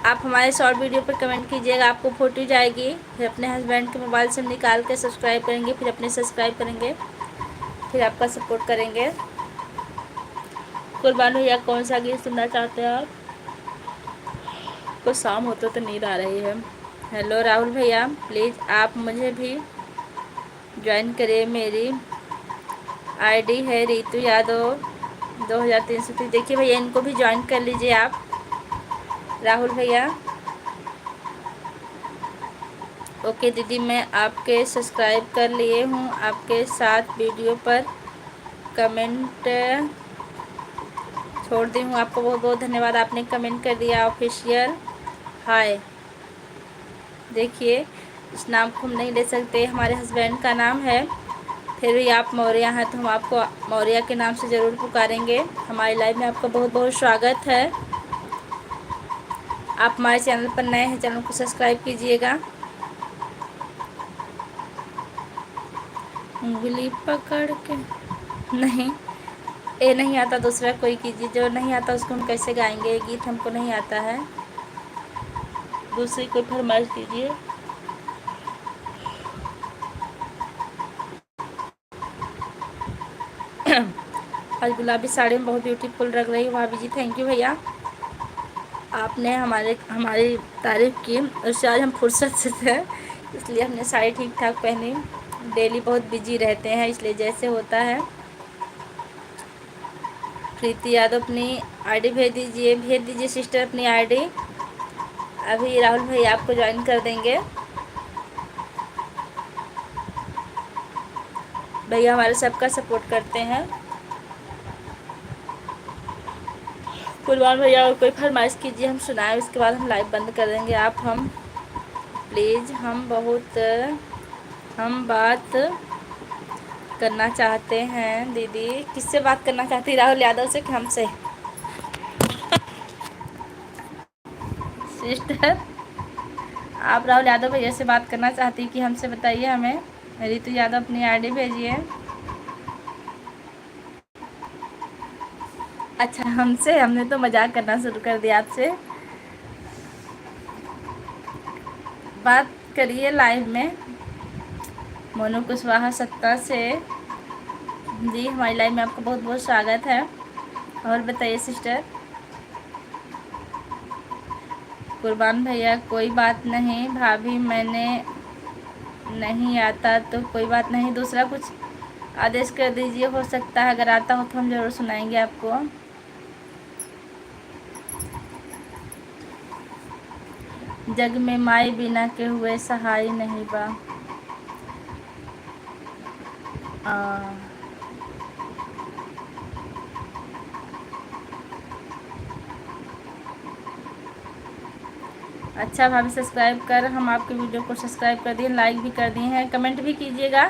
आप हमारे शॉर्ट वीडियो पर कमेंट कीजिएगा, आपको फोटो जाएगी, फिर अपने हस्बैंड के मोबाइल से निकाल के सब्सक्राइब करेंगे, फिर अपने सब्सक्राइब करेंगे, फिर आपका सपोर्ट करेंगे। कुर्बान भैया कौन सा गीत सुनना चाहते हैं आप? कुछ शाम होते तो नींद आ रही है। हेलो राहुल भैया, प्लीज़ आप मुझे भी ज्वाइन करिए। मेरी आईडी है रितु यादव 2330। देखिए भैया, इनको भी ज्वाइन कर लीजिए आप, राहुल भैया। ओके दीदी, मैं आपके सब्सक्राइब कर लिए हूँ, आपके साथ वीडियो पर कमेंट छोड़ दी हूँ। आपको बहुत बहुत धन्यवाद, आपने कमेंट कर दिया। ऑफिशियल हाय। देखिए इस नाम को हम नहीं ले सकते, हमारे हस्बैंड का नाम है, फिर भी आप मौर्या हैं तो हम आपको मौर्या के नाम से ज़रूर पुकारेंगे। हमारी लाइव में आपका बहुत बहुत स्वागत है। आप हमारे चैनल पर नए हैं, चैनल को सब्सक्राइब कीजिएगा। उंगली पकड़ के नहीं, ये नहीं आता दूसरा कोई कीजिए। जो नहीं आता उसको हम कैसे गाएंगे? ये गीत हमको नहीं आता है। दूसरी कोई फरमाइश कीजिए। आज गुलाबी साड़ी में बहुत ब्यूटीफुल लग रही है भाभी जी। थैंक यू भैया, आपने हमारी तारीफ़ की। उससे आज हम फुर्सत से थे, इसलिए हमने साड़ी ठीक ठाक पहनी। डेली बहुत बिजी रहते हैं, इसलिए जैसे होता है। प्रीति यादव अपनी आईडी भेज दीजिए सिस्टर अपनी आईडी। अभी राहुल भाई आपको ज्वाइन कर देंगे। भैया हमारे सबका सपोर्ट करते हैं। कुर्बान भैया और कोई फरमाइश कीजिए, हम सुनाएं, उसके बाद हम लाइव बंद कर देंगे। हम प्लीज़, हम बात करना चाहते हैं। दीदी किससे बात करना चाहती? राहुल यादव से कि हमसे? सिस्टर, आप राहुल यादव भैया से बात करना चाहती कि हमसे? बताइए हमें। रितु यादव अपनी आईडी भेजिए। अच्छा, हमने तो मजाक करना शुरू कर दिया आपसे। बात करिए लाइव में। मोनू कुशवाहा सत्ता से जी, हमारी लाइव में आपका बहुत बहुत स्वागत है। और बताइए सिस्टर। कुर्बान भैया कोई बात नहीं भाभी, मैंने नहीं आता तो कोई बात नहीं, दूसरा कुछ आदेश कर दीजिए। हो सकता है अगर आता हो तो हम ज़रूर सुनाएंगे आपको। जग में माई बिना के हुए सहाय नहीं बा। अच्छा भाभी, सब्सक्राइब कर, हम आपके वीडियो को सब्सक्राइब कर दिए, लाइक भी कर दिए हैं। कमेंट भी कीजिएगा,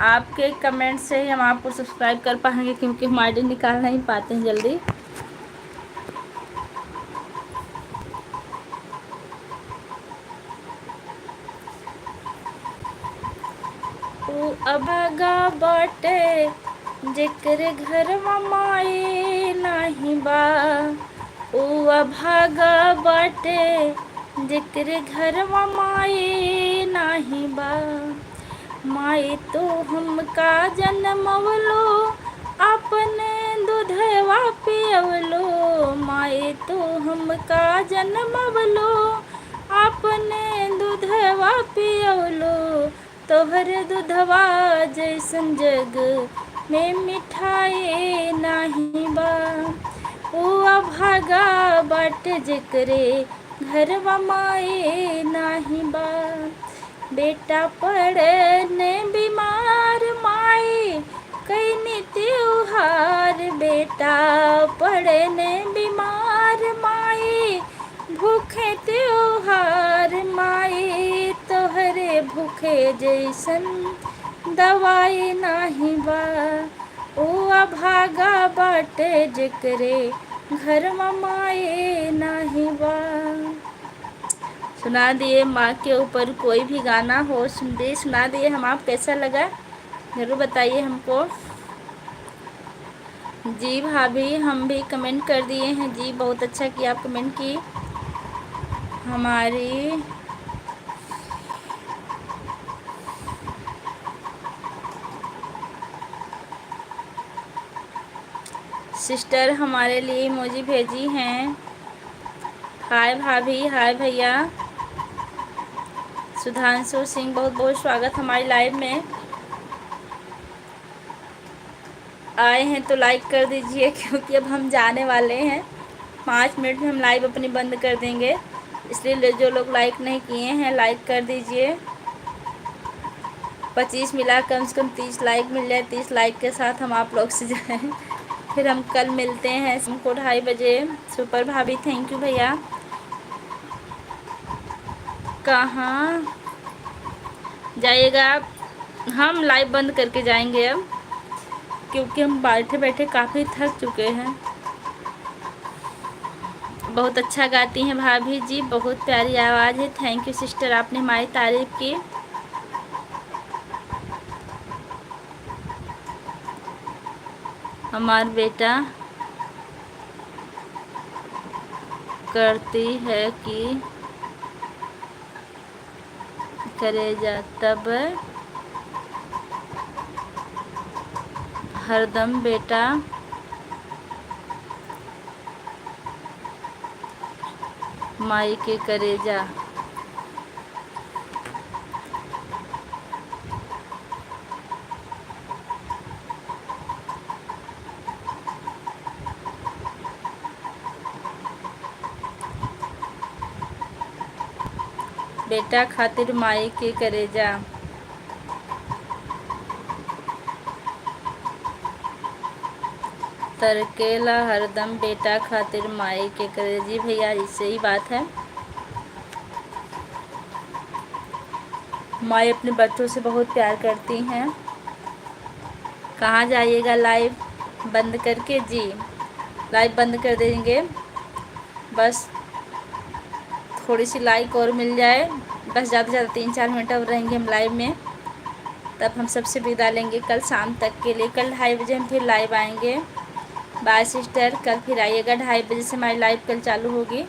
आपके कमेंट से ही हम आपको सब्सक्राइब कर पाएंगे, क्योंकि हम आईडी निकाल नहीं पाते हैं जल्दी। ऊ अभागा बाटे जेकरे घर माई नाही बा। ऊ अभागा बाटे जेकरे घर माई नाही बा। माई तो हमका जन्मवलो, अपने दूधवा पियवलो। माई तो हमका जन्मवलो, अपने दूधवा पियवलो। तोहर दूधवा जैसन जग में मिठाई नाही बा। ओ अभागा बाट जेकरे घरवा माई नाही बा। बेटा पड़ने बीमार माई कैनी त्योहार। बेटा पड़ने बीमार माई भूखे त्योहार। माई तोहरे भूखे जैसन दवाई नाही बा। ओ अभागा बाटे जेकरे घर माई नाही बा। सुना दिए, माँ के ऊपर कोई भी गाना हो सुना दिए हम। आप कैसा लगा ज़रूर बताइए हमको। जी भाभी, हम भी कमेंट कर दिए हैं जी, बहुत अच्छा किया आप कमेंट की। हमारी सिस्टर हमारे लिए इमोजी भेजी हैं। हाय भाभी, हाय भैया। सुधांशु सिंह, बहुत बहुत स्वागत हमारी लाइव में। आए हैं तो लाइक कर दीजिए, क्योंकि अब हम जाने वाले हैं। 5 मिनट में हम लाइव अपनी बंद कर देंगे, इसलिए जो लोग लाइक नहीं किए हैं लाइक कर दीजिए। 25 मिला, कम से कम 30 लाइक मिल जाए। 30 लाइक के साथ हम आप लोग से जाएँ। फिर हम कल मिलते हैं शाम को 2:30 बजे। सुपर भाभी थैंक यू भैया। कहाँ जाइएगा आप? हम लाइव बंद करके जाएंगे अब, क्योंकि हम बैठे बैठे काफ़ी थक चुके हैं। बहुत अच्छा गाती हैं भाभी जी, बहुत प्यारी आवाज़ है। थैंक यू सिस्टर, आपने हमारी तारीफ़ की। हमार बेटा करती है कि करेजा तब हरदम बेटा माई के करेजा। बेटा खातिर माई के करेजा। तरकेला हरदम बेटा खातिर माई के करेजा। जी भैया, सही बात है। माई अपने बच्चों से बहुत प्यार करती हैं। कहाँ जाइएगा लाइव बंद करके? जी लाइव बंद कर देंगे, बस थोड़ी सी लाइक और मिल जाए, बस ज़्यादा से ज़्यादा 3-4 मिनट और रहेंगे हम लाइव में, तब हम सबसे विदा लेंगे कल शाम तक के लिए। कल 2:30 बजे हम फिर लाइव आएंगे। बाय सिस्टर, कल फिर आइएगा 2:30 बजे से हमारी लाइव कल चालू होगी।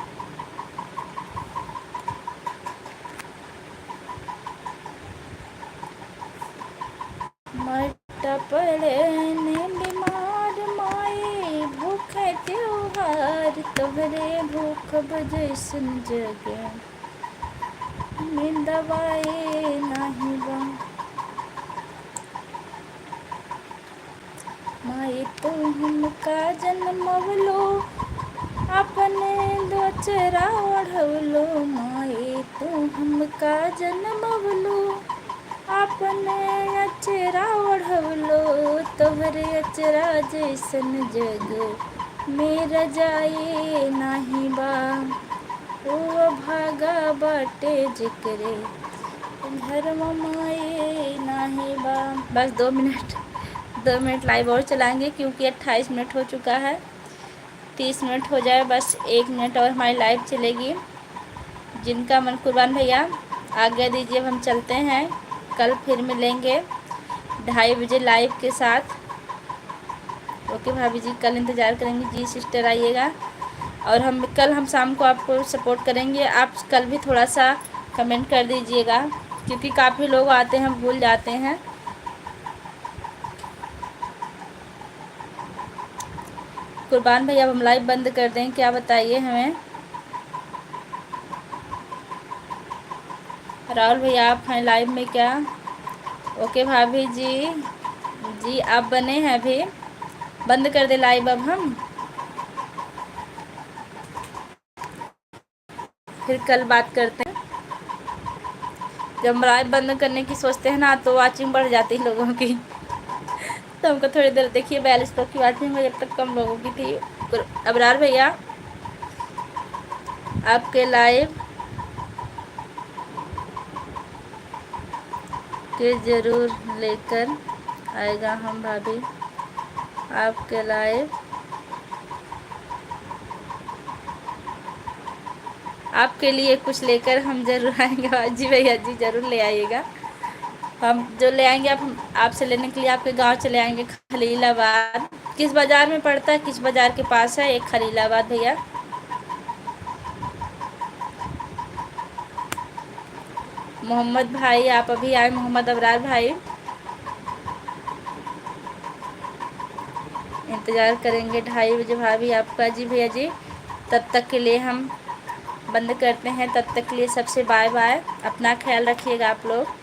मटा पड़े ने बीमार माए भूख त्योहार तोहरे भूख बजैसन जग में दवाए नाही बा। माए तो हमका जन्मवलो अपने दोचरा ओढ़वलो। माए तो हमका जन्मवलो अपने अचरा ओढ़वलो। तोहरे अचरा जैसन जग मेरा जाए नाही बा। ओ भागा बाटे जिक्रे घर माए नाही बा। बस 2 मिनट लाइव और चलाएंगे क्योंकि 28 मिनट हो चुका है। 30 मिनट हो जाए, बस 1 मिनट और हमारी लाइव चलेगी। जिनका मन कुर्बान भैया आज्ञा दीजिए, हम चलते हैं। कल फिर मिलेंगे 2:30 बजे लाइव के साथ। ओके भाभी जी, कल इंतज़ार करेंगे। जी सिस्टर आइएगा, और हम शाम को आपको सपोर्ट करेंगे। आप कल भी थोड़ा सा कमेंट कर दीजिएगा क्योंकि काफ़ी लोग आते हैं भूल जाते हैं। कुर्बान भैया, अब हम लाइव बंद कर दें क्या, बताइए हमें। राहुल भैया, आप हैं लाइव में क्या? ओके भाभी जी, जी आप बने हैं अभी, बंद कर दे लाइव अब हम, फिर कल बात करते हैं। जब हम लाइव बंद करने की सोचते हैं ना तो वाचिंग बढ़ जाती है लोगों की। तो हमको थोड़ी देर देखिए 42 लोग की वाचिंग में, जब तक कम लोगों की थी। अबरार भैया आपके लाइव के ज़रूर लेकर आएगा हम भाभी, आपके लाइव आपके लिए कुछ लेकर हम ज़रूर आएंगे। जी भैया जी, ज़रूर ले आइएगा। हम जो ले आएंगे आपसे लेने के लिए आपके गांव चले आएंगे। खलीलाबाद किस बाज़ार में पड़ता है, किस बाज़ार के पास है एक खलीलाबाद भैया? मोहम्मद भाई आप अभी आए, मोहम्मद अबरार भाई, इंतज़ार करेंगे 2:30 बजे भाभी आपका। जी भैया जी, तब तक के लिए हम बंद करते हैं। तब तक के लिए सबसे बाय बाय, अपना ख्याल रखिएगा आप लोग।